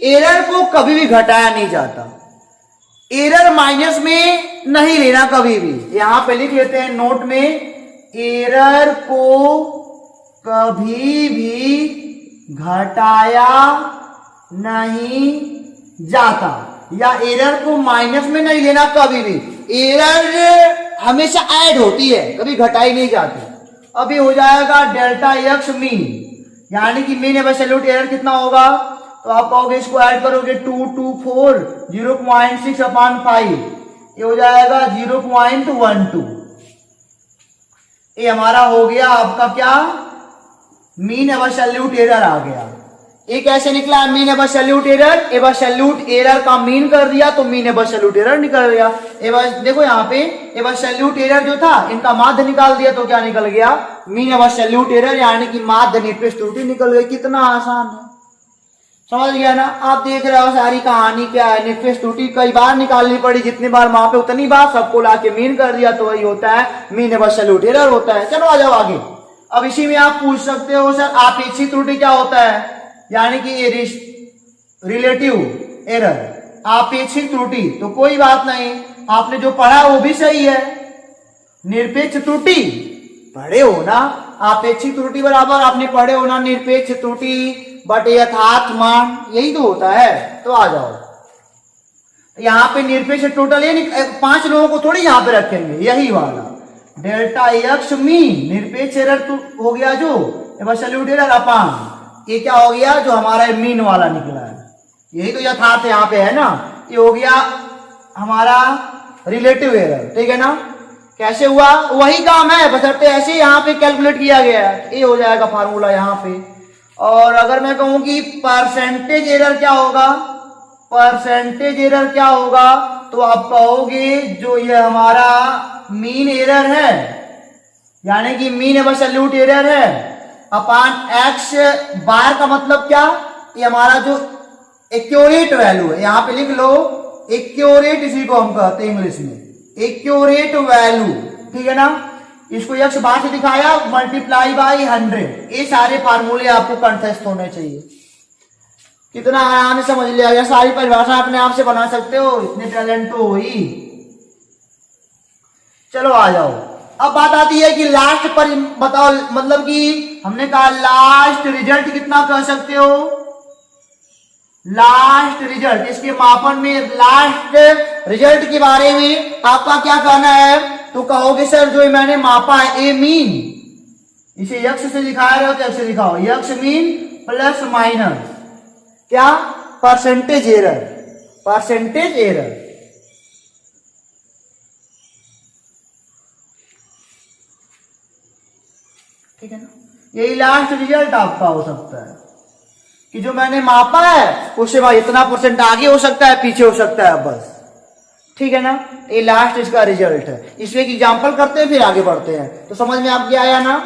एरर को कभी भी घटाया नहीं जाता, एरर माइनस में नहीं लेना कभी भी। यहां पे लिख लेते हैं नोट में, एरर को कभी भी घटाया नहीं जाता, या एरर को माइनस में नहीं लेना कभी भी। एरर हमेशा ऐड होती है, कभी घटाई नहीं जाती। अभी हो जाएगा डेल्टा यक्ष मीन, यानी कि मीन एब्सोल्यूट एरर कितना होगा, तो आप कहोगे इसको ऐड करोगे 224 0.6 अपान 5, ये हो जाएगा 0.12। ये हमारा हो गया आपका क्या, मीन एब्सोल्यूट एरर आ गया। ये कैसे निकला है mean absolute error, absolute error का मीन कर दिया तो मीन एब्सोल्यूट एरर निकल गया। देखो यहाँ पे एब्सोल्यूट एरर जो था इनका माध्य निकाल दिया तो क्या निकल गया, मीन एब्सोल्यूट एरर, यानी कि माध्य निरपेक्ष त्रुटि निकल गई। कितना आसान है, समझ गया ना। आप देख रहे हो सारी कहानी क्या है, निरपेक्ष त्रुटि कई बार निकालनी पड़ी, जितनी बार वहां पे उतनी बार सबको लाके मीन कर दिया तो वही होता है, मीन एब्सोल्यूट एरर होता है। चलो आ जाओ आगे। अब इसी में आप पूछ सकते हो सर आपेक्षिक त्रुटि क्या होता है, यानी कि रिलेटिव एरर, आपेक्षिक त्रुटि। तो कोई बात नहीं, आपने जो पढ़ा वो भी सही है। निरपेक्ष त्रुटि पढ़े हो ना, आपेक्षिक त्रुटि बराबर आपने पढ़े हो ना निरपेक्ष त्रुटि बट यथार्थ मान, यही तो होता है। तो आ जाओ यहाँ पे निरपेक्ष टोटल ये 5 लोगों को थोड़ी यहाँ पे रखेंगे, यही वाला डेल्टा एक्स मीन निरपेक्ष एरर तो हो गया, जो एब्सोल्यूट एरर अपान ये क्या हो गया, जो हमारा मीन वाला निकला है, यही तो यथार्थ यहाँ पे है ना। ये हो गया हमारा रिलेटिव एरर, ठीक है ना। कैसे हुआ, वही काम है, बशर्ते ऐसे यहाँ पे कैलकुलेट किया गया है, ये हो जाएगा फार्मूला यहाँ पे। और अगर मैं कहूं कि परसेंटेज एरर क्या होगा, परसेंटेज एरर क्या होगा, तो आप कहोगे जो ये हमारा मीन एरर है, यानी कि मीन एब्सोल्यूट एरर है अपान एक्स बार का मतलब क्या, ये हमारा जो एक्यूरेट वैल्यू है, यहां पे लिख लो एक्यूरेट, इसी को हम कहते हैं इंग्लिश में एक्यूरेट वैल्यू, ठीक है ना। इसको एक्स बार से दिखाया मल्टीप्लाई बाई 100, ये सारे फार्मूले आपको कंठस्थ होने चाहिए। कितना आराम से समझ लिया, सारी परिभाषा अपने आप से बना सकते हो, इतने टैलेंट तो हो ही। चलो आ जाओ, अब बात आती है कि लास्ट पर बताओ, मतलब कि हमने कहा लास्ट रिजल्ट कितना कह सकते हो, लास्ट रिजल्ट, इसके मापन में लास्ट रिजल्ट के बारे में आपका क्या कहना है, तो कहोगे सर जो मैंने मापा है ए मीन, इसे यक्स से दिखा रहे हो तो यक्स से दिखाओ, यक्स मीन प्लस माइनस क्या परसेंटेज एरर, परसेंटेज एरर, ठीक है ना। यही लास्ट रिजल्ट आपका हो सकता है कि जो मैंने मापा है उससे भाई इतना परसेंट आगे हो सकता है, पीछे हो सकता है, बस, ठीक है ना। ये लास्ट इसका रिजल्ट है। इसमें एक एग्जांपल करते हैं फिर आगे बढ़ते हैं। तो समझ में आपके आया ना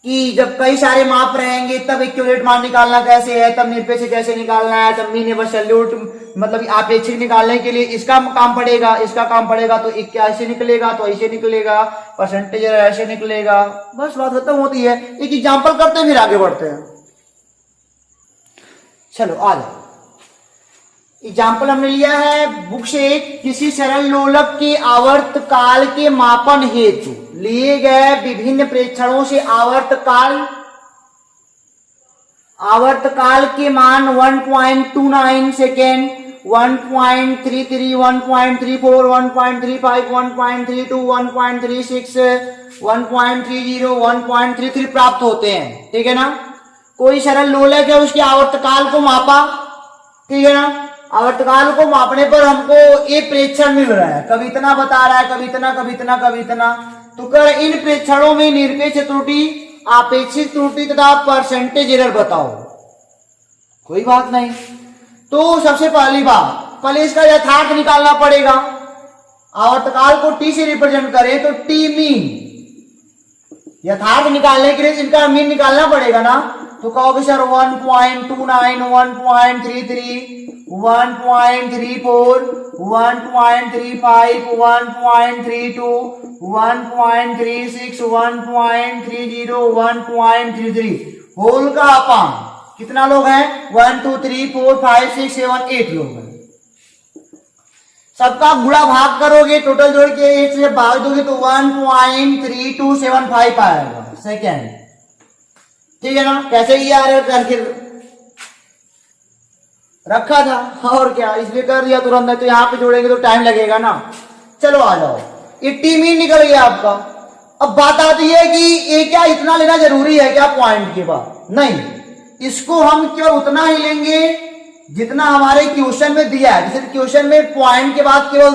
कि जब कई सारे माप रहेंगे तब एक्यूरेट मान निकालना कैसे है, तब निरपेक्ष कैसे निकालना है, तब मीन एब्सोल्यूट मतलब आपेक्षिक निकालने के लिए इसका काम पड़ेगा, इसका काम पड़ेगा, तो एक ऐसे निकलेगा तो ऐसे निकलेगा, परसेंटेज ऐसे निकलेगा, बस बात खत्म होती है। एक एग्जांपल करते हैं फिर आगे बढ़ते हैं। चलो आ जाओ, एग्जाम्पल हमने लिया है बुक से, किसी सरल लोलक के आवर्त काल के मापन हेतु लिए गए विभिन्न प्रेक्षणों से आवर्त काल के मान 1.29 सेकेंड, 1.33, 1.34, 1.35, 1.32, 1.36, 1.30, 1.33 प्राप्त होते हैं, ठीक है ना। कोई सरल लोलक है, उसके आवर्तकाल को मापा, ठीक है ना। आवर्तकाल को मापने पर हमको ये प्रेक्षण मिल रहा है, कभी इतना बता रहा है, कभी इतना, कभी इतना, कभी इतना। तो कर इन प्रेक्षणों में निरपेक्ष त्रुटि, आपेक्षिक त्रुटि तथा परसेंटेज एरर बताओ। कोई बात नहीं, तो सबसे पहली बात, पहले इसका यथार्थ निकालना पड़ेगा। आवर्तकाल को टी से रिप्रेजेंट करें तो टी मीन, यथार्थ निकालने के लिए इनका मीन निकालना पड़ेगा ना। तो कहोगे सर 1.29, 1.33, 1.34, 1.35, 1.32, 1.36, 1.30, 1.33 होल का अपान कितना लोग हैं, 1 2 3 4 5 6 7 8 लोग हैं। सबका गुणा भाग करोगे, टोटल जोड़ के 8 से भाग दोगे तो 1.3275 आएगा सेकेंड, ठीक है ना। कैसे ही आ रहे करके रखा था, और क्या इसलिए कर दिया तुरंत, तो यहाँ पे जोड़ेंगे तो टाइम लगेगा ना। चलो आ जाओ, ये टी मीन निकल गया आपका। अब बात आती है कि ये क्या इतना लेना जरूरी है क्या पॉइंट के बाद, नहीं, इसको हम केवल उतना ही लेंगे जितना हमारे क्वेश्चन में दिया है। जैसे क्वेश्चन में पॉइंट के बाद केवल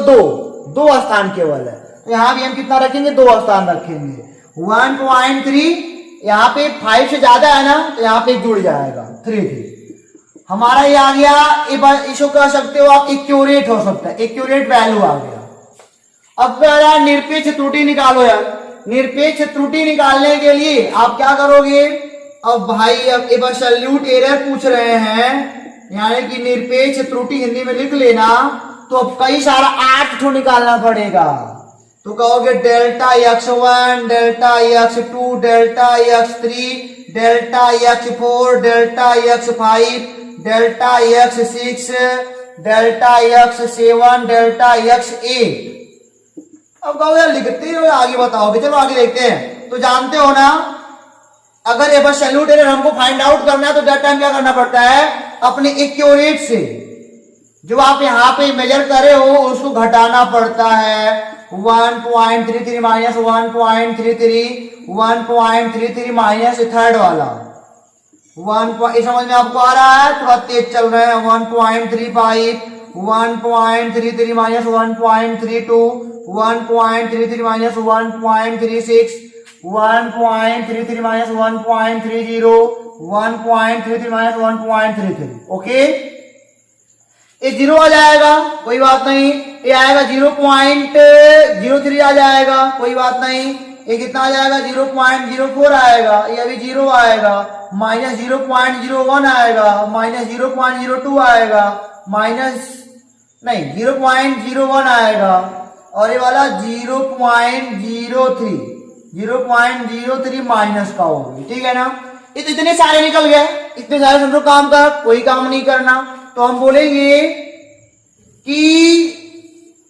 दो स्थान केवल है, तो यहाँ भी हम कितना रखेंगे, 2 स्थान रखेंगे। 1.3 यहाँ पे 5 से ज्यादा है ना, तो यहाँ पे जुड़ जाएगा 3 हमारा ये आ गया। इसको कह सकते हो आप एक्यूरेट हो सकता है, एक्यूरेट वैल्यू आ गया। अब कह रहा है निरपेक्ष त्रुटि निकालो यार। निरपेक्ष त्रुटि निकालने के लिए आप क्या करोगे, अब भाई अब एब्सोल्यूट एरर पूछ रहे हैं, यानी कि निरपेक्ष त्रुटि हिंदी में लिख लेना। तो अब कई सारा 8 ठो निकालना पड़ेगा। तो कहोगे delta x1, delta x2, delta x3, delta x4, delta x5, delta x6, delta x7, delta x8। अब कहोगे यार लिखते हो आगे बताओगे, चलो आगे देखते हैं। तो जानते हो ना, अगर एब्सोल्यूट एरर हमको फाइंड आउट करना है तो दैट टाइम क्या करना पड़ता है, अपने एक्यूरेट से जो आप यहाँ पे मेजर करे हो उसको घटाना पड़ता है। 1.33 माइनस 1.33, 1.33 माइनस थर्ड वाला 1, समझ में आपको आ रहा है, थोड़ा तेज चल रहे हैं। 1.35, 1.33 minus 1.32, 1.33 minus 1.36, 1.33 minus 1.30, 1.33 minus 1.33। Okay, ये 0 आ जाएगा, कोई बात नहीं। ये आएगा 0.03 आ जाएगा, कोई बात नहीं। ये कितना आ जाएगा, 0.04 आएगा, ये अभी 0 आएगा। माइनस 0.01 आएगा, माइनस 0.02 आएगा, माइनस नहीं 0.01 आएगा, और ये वाला 0.03 माइनस का होगी, ठीक है ना। ये तो इतने सारे निकल गए, इतने सारे समझो काम का कोई काम नहीं करना। तो हम बोलेंगे कि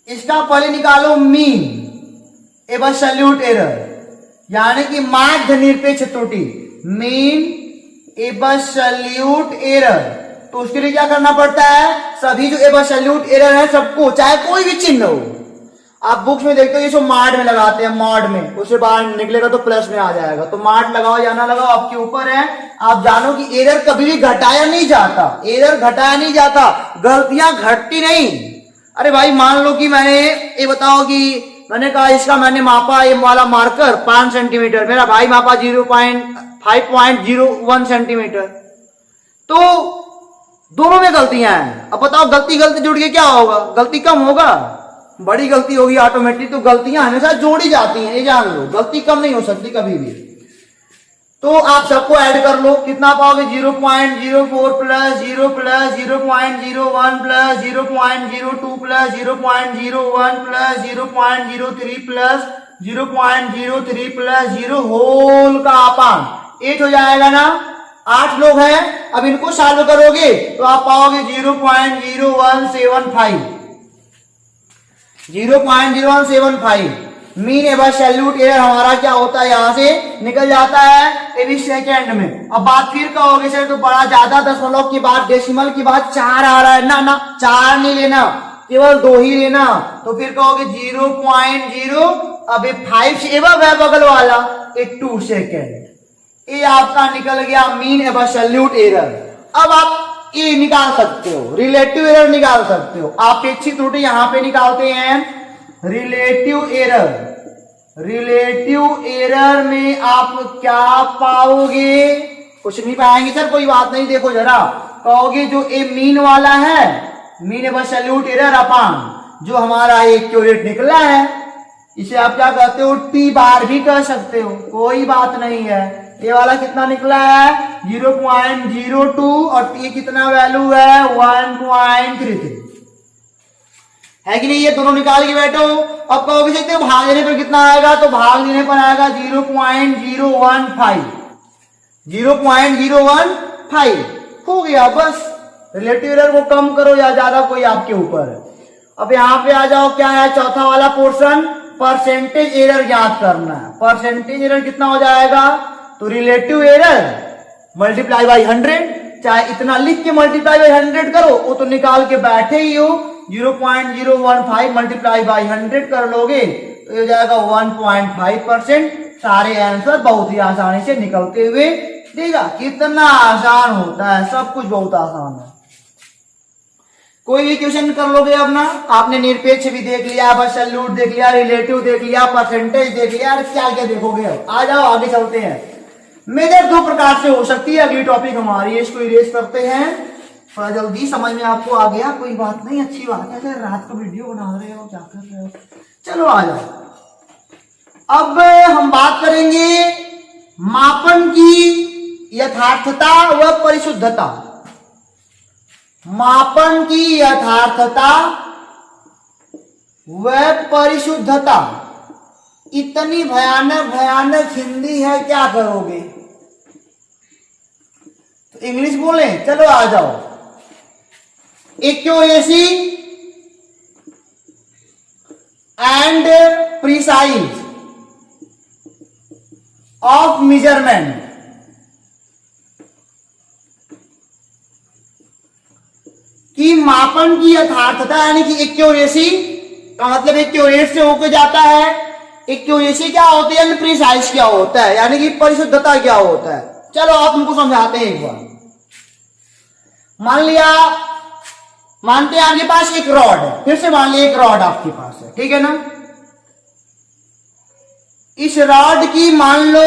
इसका पहले निकालो मीन एब्सोल्यूट एरर, यानी कि माध्य निरपेक्ष त्रुटि, मीन एब्सोल्यूट एरर। तो उसके लिए क्या करना पड़ता है, सभी जो एब्सोल्यूट एरर है सबको, चाहे कोई भी चिन्ह हो, आप बुक्स में देखते हो ये सब मॉड में लगाते हैं, मॉड में उससे बाहर निकलेगा तो प्लस में आ जाएगा। तो मॉड लगाओ या ना लगाओ आपके ऊपर है। आप जानो कि एरर कभी भी घटाया नहीं जाता, एरर घटाया नहीं जाता, गलतियां घटती नहीं। अरे भाई मान लो कि मैंने ये बताओ कि मैंने कहा इसका मैंने मापा ये वाला मार्कर 5 सेंटीमीटर, मेरा भाई मापा 5.01 सेंटीमीटर, तो दोनों में गलतियां हैं। अब बताओ गलती गलती जुड़ के क्या होगा, गलती कम होगा, बड़ी गलती होगी ऑटोमेटिक। तो गलतियां हमेशा जोड़ी जाती हैं, ये जान लो, गलती कम नहीं हो सकती कभी भी। तो आप सबको ऐड कर लो, कितना पाओगे 0.04 plus 0 plus 0.01 plus 0.02 plus 0.01 plus 0.03 plus 0.03 plus 0 whole का अपान 8 हो जाएगा ना। 8 लोग हैं, अब इनको सॉल्व करोगे तो आप पाओगे 0.0175, 0.0175। मीन एब्सोल्यूट एरर हमारा क्या होता है, यहां से निकल जाता है एवी सेकेंड में। अब बात फिर कहोगे सर तो बड़ा ज्यादा दशमलव की बात, डेसिमल की बात 4 आ रहा है, ना ना 4 नहीं लेना, केवल 2 ही लेना। तो फिर कहोगे 0.0, अब 5 से एवं है बगल वाला 2 सेकेंड। ये आपका निकल गया मीन एब्सोल्यूट एरर। अब आप ये निकाल सकते हो, रिलेटिव एरर निकाल सकते हो। आपेक्षिक त्रुटि यहां पे निकालते हैं, रिलेटिव एरर। रिलेटिव एरर में आप क्या पाओगे, कुछ नहीं पाएंगे सर, कोई बात नहीं। देखो जरा, कहोगे जो ए मीन वाला है, मीन एब्सोल्यूट एरर अपान जो हमारा एक्यूरेट निकला है, इसे आप क्या कहते हो, टी बार भी कह सकते हो, कोई बात नहीं है। ये वाला कितना निकला है 0.02 और ये कितना वैल्यू है 1.33 है कि नहीं। ये दोनों निकाल के बैठो। अब कहोगे सकते भाग देने पर कितना आएगा, तो भाग देने पर आएगा 0.015, 0.015 हो गया बस। रिलेटिव एरर को कम करो या ज्यादा कोई आपके ऊपर है। अब यहां पे आ जाओ, क्या है चौथा वाला पोर्शन, परसेंटेज एरर ज्ञात करना है। परसेंटेज एरर कितना हो जाएगा, तो रिलेटिव एरर मल्टीप्लाई बाई 100, चाहे इतना लिख के मल्टीप्लाई बाई 100 करो, वो तो निकाल के बैठे ही हो। 0.015 मल्टीप्लाई बाई 100 कर लोगे तो हो जाएगा 1.5%। सारे आंसर बहुत ही आसानी से निकलते हुए देगा। कितना आसान होता है, सब कुछ बहुत आसान है। कोई भी क्वेश्चन कर लोगे अपना, आपने निरपेक्ष भी देख लिया, एब्सोल्यूट देख लिया, रिलेटिव देख लिया, परसेंटेज देख लिया, क्या क्या देखोगे। आ जाओ आगे चलते हैं। मेजर 2 प्रकार से हो सकती है अगली टॉपिक हमारी, इसको इरेज करते हैं। थोड़ा जल्दी समझ में आपको आ गया, कोई बात नहीं, अच्छी बात है। सर रात को वीडियो बना रहे हो, क्या कर रहे हो, चलो आ जाओ। अब हम बात करेंगे मापन की यथार्थता व परिशुद्धता, मापन की यथार्थता व परिशुद्धता। इतनी भयानक भयानक हिंदी है, क्या करोगे? तो इंग्लिश बोले, चलो आ जाओ। Accuracy and precise of measurement, कि मापन की यथार्थता, यानी कि एक्यूरेसी का मतलब एक्यूरेट से होकर जाता है। एक्यूरेसी क्या होती है, प्रिसाइज क्या होता है, यानी कि परिशुद्धता क्या होता है। चलो आप उनको समझाते हैं एक बार। मान लिया, मानते हैं आपके पास एक रॉड है, फिर से मान लिया एक रॉड आपके पास है, ठीक है ना। इस रॉड की मान लो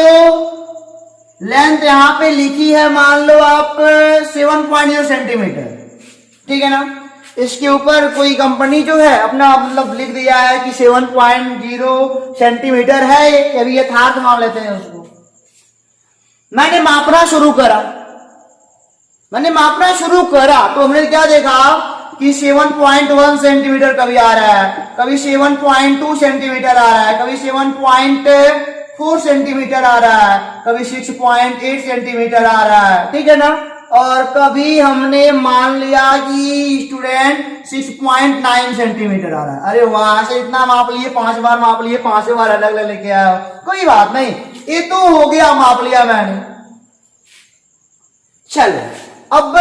लेंथ यहां पे लिखी है, मान लो आप 7.0 सेंटीमीटर, ठीक है ना। इसके ऊपर कोई कंपनी जो है अपना मतलब लिख दिया है कि 7.0 सेंटीमीटर है, अभी यथार्थ मान लेते हैं उसको। मैंने मापना शुरू करा, तो हमने क्या देखा कि 7.1 सेंटीमीटर कभी आ रहा है, कभी 7.2 सेंटीमीटर आ रहा है, कभी 7.4 सेंटीमीटर आ रहा है, कभी 6.8 सेंटीमीटर आ रहा है, ठीक है ना। और कभी हमने मान लिया कि स्टूडेंट 6.9 सेंटीमीटर आ रहा है। अरे वहां से इतना माप लिए, 5 बार माप लिए, 5 बार अलग अलग लेके आया, कोई बात नहीं, ये तो हो गया, माप लिया मैंने। चलो अब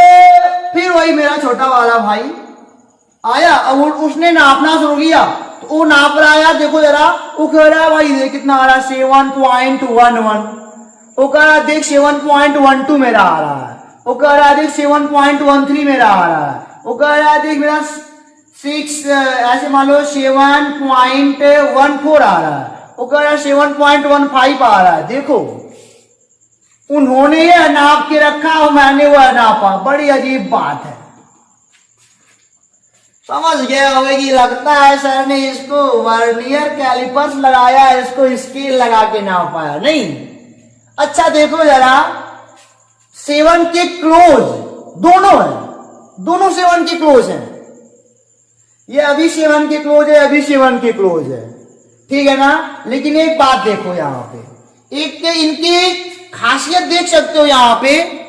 फिर वही मेरा छोटा वाला भाई आया, अब उसने नापना शुरू किया, तो वो नाप रहा है, देखो जरा, वो कह रहा है भाई देख कितना आ रहा है, 7.11। वो कह रहा है देख 7.12 मेरा आ रहा है, वो कह रहा है देख 7.13 मेरा आ रहा है, वो कह रहा है देख मेरा 6 ऐसे मान लो 7.14 आ रहा है, वो कह रहा है 7.15 आ रहा है। देखो उन्होंने यह नाप के रखा और मैंने वह नापा, बड़ी अजीब बात है। समझ गए होंगे कि लगता है सर ने इसको वर्नियर कैलिपर्स लगाया, इसको स्केल लगा के नापा है, नहीं। अच्छा देखो जरा, 7 के क्लोज दोनों है, दोनों 7 के क्लोज है, ये अभी 7 के क्लोज है, अभी 7 के क्लोज है, ठीक है ना। लेकिन एक बात देखो यहां पे, एक के इनकी खासियत देख सकते हो यहां पे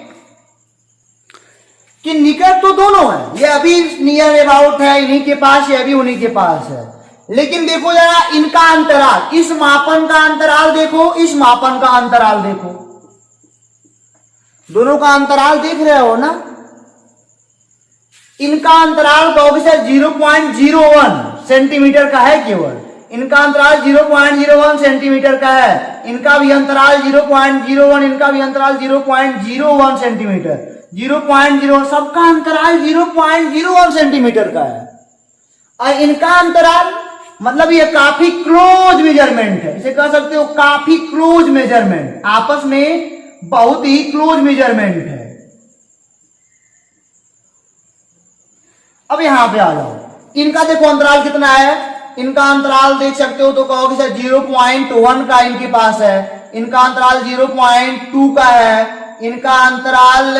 कि निकट तो दोनों है, ये अभी नियर अबाउट है इन्हीं के पास, ये अभी उन्हीं के पास है। लेकिन देखो जरा इनका अंतराल, इस मापन का अंतराल देखो, इस मापन का अंतराल देखो, दोनों का अंतराल देख रहे हो ना। इनका अंतराल कहोगे सर 0.01 सेंटीमीटर का है केवल, इनका अंतराल 0.01 सेंटीमीटर का है, इनका भी अंतराल 0.01, इनका भी अंतराल 0.01 सेंटीमीटर, 0.0, सबका अंतराल 0.01 सेंटीमीटर का है। और इनका अंतराल मतलब ये काफी क्लोज मेजरमेंट है, इसे कह सकते हो काफी क्लोज मेजरमेंट, आपस में बहुत ही क्लोज मेजरमेंट है। अब यहां पे आ जाओ, इनका देखो अंतराल कितना है, इनका अंतराल देख सकते हो तो कहोगे सर 0.1 का इनके पास है, इनका अंतराल 0.2 का है, इनका अंतराल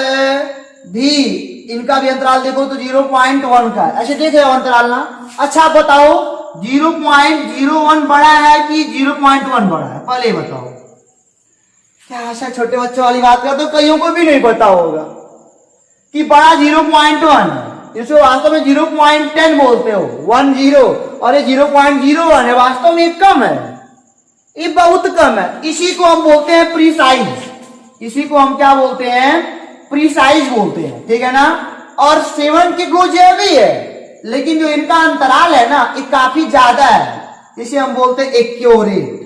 भी, इनका भी अंतराल देखो तो 0.1 का है। ऐसे देख रहे हो अंतराल ना। अच्छा बताओ 0.01 बड़ा है कि 0.1 बड़ा है, पहले बताओ। क्या ऐसा छोटे बच्चों वाली बात कर, तो कईयों को भी नहीं पता होगा कि बड़ा 0.1 है, इसे वास्तव में 0.10 बोलते हो, 10, और ये 0.01 है, वास्तव में कम है, ये बहुत कम है। इसी को हम बोलते हैं प्रीसाइज, इसी को हम क्या बोलते हैं, प्रीसाइज बोलते हैं, ठीक है ना। और 7 के क्लोज भी है, लेकिन जो इनका अंतराल है ना ये काफी ज्यादा है, इसे हम बोलते हैं एक्यूरेट।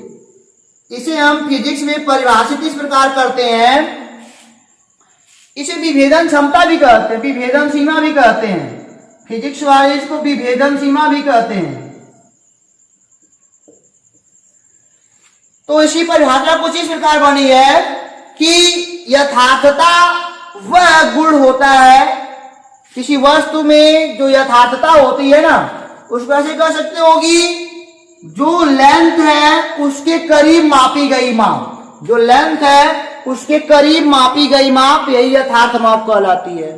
इसे हम फिजिक्स में परिभाषित इस प्रकार करते हैं, इसे विभेदन क्षमता भी कहते हैं, विभेदन सीमा भी कहते हैं, फिजिक्स वाले इसको विभेदन सीमा भी कहते हैं। तो इसी परिभाषा कुछ इस प्रकार बनी है कि यथार्थता वह गुण होता है, किसी वस्तु में जो यथार्थता होती है ना, उसको ऐसे कह सकते होगी जो लेंथ है उसके करीब मापी गई माप, जो लेंथ है उसके करीब मापी गई माप यही यथार्थ माप कहलाती है।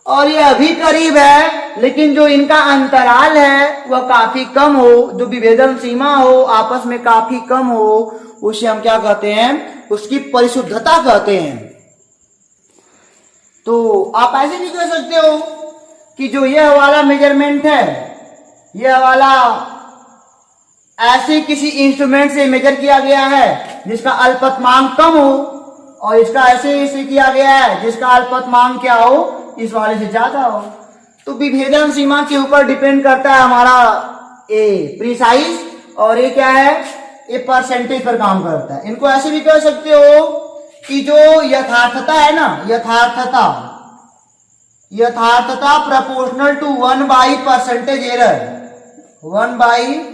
और ये अभी करीब है, लेकिन जो इनका अंतराल है वह काफी कम हो, जो विभेदन सीमा हो आपस में काफी कम हो, उसे हम क्या कहते हैं, उसकी परिशुद्धता कहते हैं। तो आप ऐसे भी कह सकते हो कि जो यह वाला मेजरमेंट है, यह वाला ऐसे किसी इंस्ट्रूमेंट से मेजर किया गया है जिसका अल्पतमांक कम हो, और इसका ऐसे किया गया है जिसका अल्पतमांक क्या हो, इस वाले से ज्यादा हो। तो विभेदन सीमा के ऊपर डिपेंड करता है हमारा ए प्रिसाइज, और ये क्या है, ये परसेंटेज पर काम करता है। इनको ऐसे भी कह सकते हो कि जो यथार्थता है ना, यथार्थता proportional to 1 percentage error, 1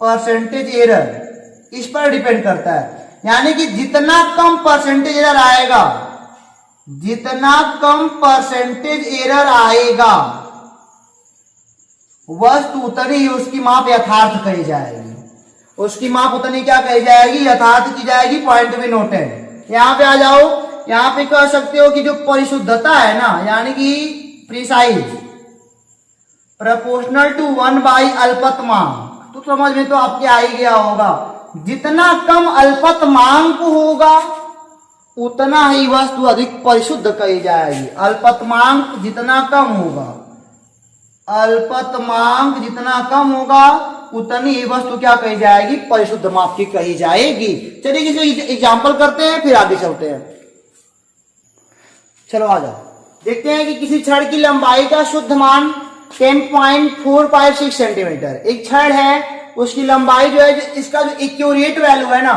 percentage error, इस पर डिपेंड करता है। यानी कि जितना कम परसेंटेज एरर आएगा, जितना कम परसेंटेज एरर आएगा वस्तु उतनी ही उसकी माप यथार्थ कही जाएगी। उसकी माप उतनी क्या कही जाएगी, यथार्थ की जाएगी। पॉइंट भी नोटेड। यहां पे आ जाओ, यहां पे कह सकते हो कि जो परिशुद्धता है ना, यानी कि प्रिसाइज प्रोपोर्शनल टू 1 अल्पतमांक, तो समझ में तो आपके आ ही गया होगा। जितना कम अल्पतमांक होगा उतना ही वस्तु अधिक परिशुद्ध कही जाएगी। अल्पतमांक जितना कम होगा, अल्पतमांक जितना कम होगा उतनी ही वस्तु क्या कही जाएगी, परिशुद्ध माप की कही जाएगी। चलिए किसी एग्जांपल करते हैं, फिर आगे चलते हैं। चलो आ जाओ, देखते हैं कि किसी छड़ की लंबाई का शुद्ध मान 10.456 सेंटीमीटर। एक छड़ है, उसकी लंबाई जो है, इसका जो एक्यूरेट वैल्यू है ना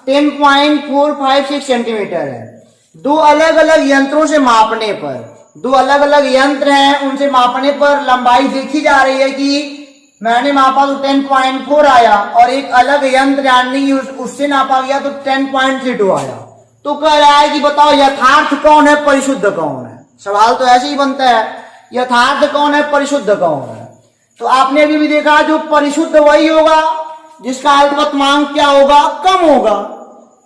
10.456 सेंटीमीटर है। दो अलग अलग यंत्रों से मापने पर, दो अलग अलग यंत्र हैं, उनसे मापने पर लंबाई देखी जा रही है कि मैंने मापा तो 10.4 आया, और एक अलग यंत्र यानी उससे नापा गया तो 10.32 आया। तो कह रहा है कि बताओ यथार्थ कौन है, परिशुद्ध कौन है। सवाल तो ऐसे ही बनता है, यथार्थ कौन है, परिशुद्ध कौन है। तो आपने अभी भी देखा जो परिशुद्ध वही होगा जिसका अल्पतमांक क्या होगा, कम होगा।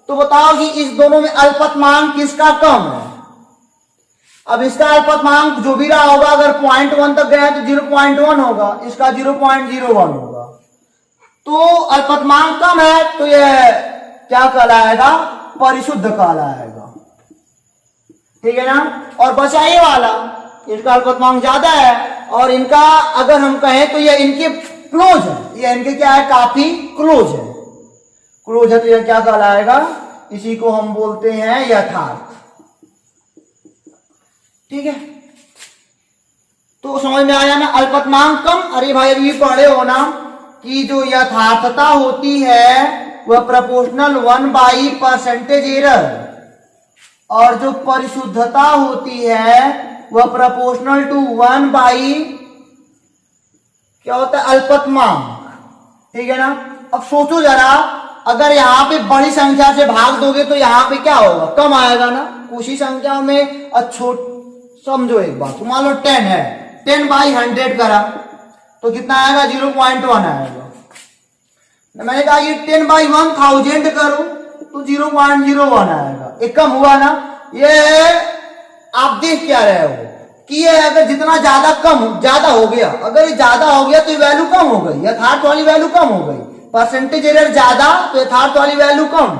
तो बताओ कि इस दोनों में अल्पतमांक किसका कम है। अब इसका अल्पतमांक जो भी रहा होगा, अगर 0.1 तक गया तो 0.1 होगा, इसका 0.01 होगा। तो अल्पतमांक कम है तो यह क्या कहलाएगा, परिशुद्ध कहलाएगा। ठीक है ना। और बचा ये वाला, इसका अल्पतमांक ज्यादा है, और इनका अगर हम कहें तो यह इनके क्लोज है, यह इनके क्या है, काफी क्लोज है। क्लोज है तो यह क्या कहलाएगा, इसी को हम बोलते हैं यथार्थ। ठीक है, तो समझ में आया ना, अल्पतमांक कम। अरे भाई अभी पढ़े हो ना कि जो यथार्थता होती है वह प्रोपोर्शनल 1 परसेंटेज एरर, और जो परिशुद्धता होती है वह प्रोपोर्शनल टू 1 क्या होता है, अल्पतमांक। ठीक है ना। अब सोचो जरा, अगर यहाँ पे बड़ी संख्या से भाग दोगे तो यहाँ पे क्या होगा, कम आएगा ना। कुछ ही संख्याओं में समझो एक बात, मान लो 10 है, 10/100 करा तो कितना आएगा, 0.1 आएगा। मैंने कहा कि 10/1000 करो तो 0.01 आएगा, एक कम हुआ ना। ये आप देख क्या रहे हो कि ये अगर जितना ज्यादा हो गया, अगर ये ज्यादा हो गया तो ये वैल्यू कम हो गई, यथार्थ वाली वैल्यू कम हो गई। परसेंटेज एरर ज्यादा तो यथार्थ वाली वैल्यू कम,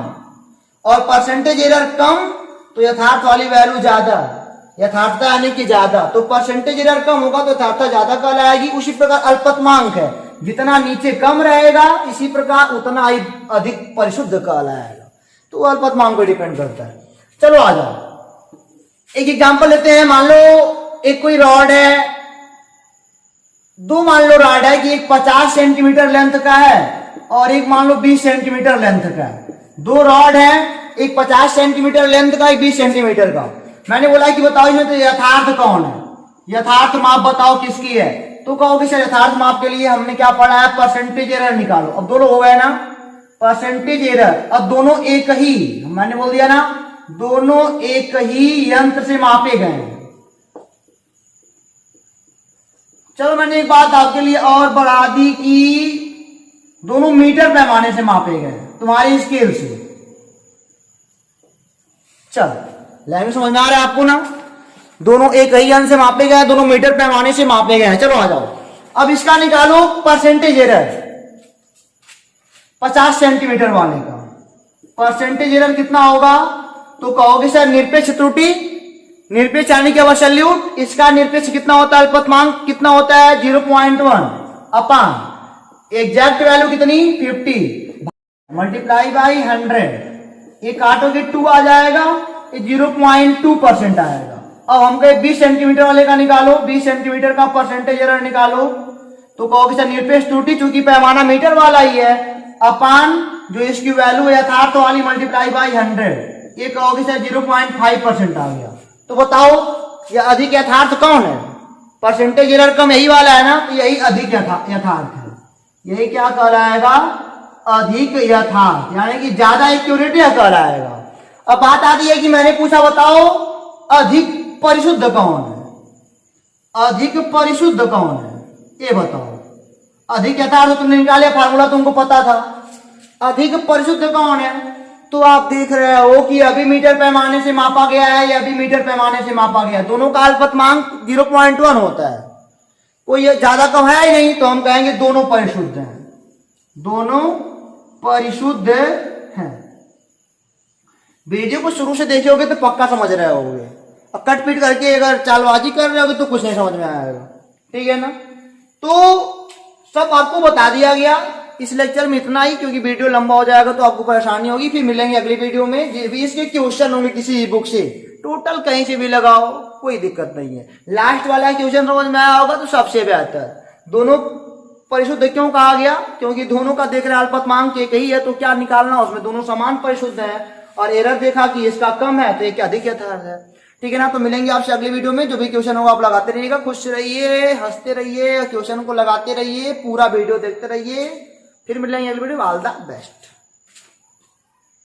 और परसेंटेज एरर कम तो यथार्थ वाली वैल्यू ज्यादा। यथार्थता यानी कि ज्यादा, तो परसेंटेज एरर कम होगा तो यथार्थता ज्यादा कहलाएगी। उसी प्रकार अल्पतमांक है, जितना नीचे कम रहेगा इसी प्रकार उतना ही अधिक परिशुद्ध कहलाएगा। तो अल्पतमांक पर डिपेंड करता है। चलो आ जाओ, एक एग्जांपल लेते हैं। मान लो एक कोई रॉड है, दो मान लो रॉड है कि एक 50 सेंटीमीटर लेंथ का है और एक मान लो 20 सेंटीमीटर लेंथ का है। दो रॉड है, एक 50 सेंटीमीटर लेंथ का, एक 20 सेंटीमीटर का। मैंने बोला कि बताओ इसमें तो यथार्थ कौन है, यथार्थ माप बताओ किसकी है। तो कहोगे सर यथार्थ माप के लिए हमने क्या पढ़ा है, परसेंटेज एरर निकालो। अब दोनों हो गए ना, परसेंटेज एरर। अब दोनों एक ही, मैंने बोल दिया ना, दोनों एक ही यंत्र से मापे गए। चलो मैंने एक बात आपके लिए और बढ़ा दी कि दोनों मीटर पैमाने से मापे गए, तुम्हारी स्केल से। चल लैंग्वेज समझ में आ रहा है आपको ना? दोनों एक ही गन से मापे गए, दोनों मीटर पैमाने से मापे गए हैं। चलो आ जाओ, अब इसका निकालो परसेंटेज एरर 50 सेंटीमीटर वाले का। परसेंटेज एरर कितना होगा? तो कहोगे सर निरपेक्ष त्रुटि, निरपेक्ष यानी कि अब्सोल्यूट, इसका निरपेक्ष कितना होता है? अल्पतमांक कितना होता है? 0.1 अपान एग्जैक्ट वैल्यू कितनी? 50 मल्टीप्लाई बाई 100। ये काटोगे 2 आ जाएगा, ये 0.2% आएगा। अब हम कहे 20 सेंटीमीटर वाले का निकालो, 20 सेंटीमीटर का परसेंटेज एरर निकालो। तो कहोगे सर निरपेक्ष त्रुटि चूंकि पैमाना मीटर वाला ही है, अपान जो इसकी वैल्यू है यथार्थ वाली मल्टीप्लाई बाई 100, ये कहोगे सर 0.5% आ गया। तो बताओ ये अधिक यथार्थ कौन है? परसेंटेज एरर कम यही वाला है ना, तो यही अधिक यथार्थ है। यही क्या कहलाएगा? अधिक यथार्थ, यानी कि ज्यादा एक्यूरेट कहलाएगा। अब बात आती है कि मैंने पूछा बताओ अधिक परिशुद्ध कौन है? अधिक परिशुद्ध कौन है ये बताओ। अधिक यथार्थ तुमने निकाले, फार्मूला तुमको पता था। अधिक परिशुद्ध कौन है? तो आप देख रहे हो कि अभी मीटर पैमाने से मापा गया है, या अभी मीटर पैमाने से मापा गया है, दोनों का अल्पतमांक 0.1 होता है, कोई ज्यादा कम है ही नहीं, तो हम कहेंगे दोनों परिशुद्ध हैं, दोनों परिशुद्ध हैं। वीडियो को शुरू से देखोगे तो पक्का समझ रहे होगे, और कट पीट करके अगर चालबाजी कर रहे होगे तो कुछ नहीं समझ में आएगा। ठीक है ना? तो सब आपको बता दिया गया इस लेक्चर में, इतना ही, क्योंकि वीडियो लंबा हो जाएगा तो आपको परेशानी होगी। फिर मिलेंगे अगली वीडियो में, जो भी इसके क्वेश्चन होंगे किसी बुक से, टोटल कहीं से भी लगाओ कोई दिक्कत नहीं है। लास्ट वाला क्वेश्चन समझ में आया होगा तो सबसे बेहतर। दोनों परिशुद्ध क्यों कहा गया? क्योंकि दोनों का देख रहे अल्पतमांक एक ही है, तो क्या निकालना उसमें, दोनों समान परिशुद्ध है। और एरर देखा कि इसका कम है तो एक अधिक यथार्थ है। ठीक है ना? तो मिलेंगे आपसे अगली वीडियो में। जो भी क्वेश्चन होगा आप लगाते रहिएगा, खुश रहिए, हंसते रहिए, क्वेश्चन को लगाते रहिए, पूरा वीडियो देखते रहिए। फिर मिलेंगे अगली वीडियो। All the best.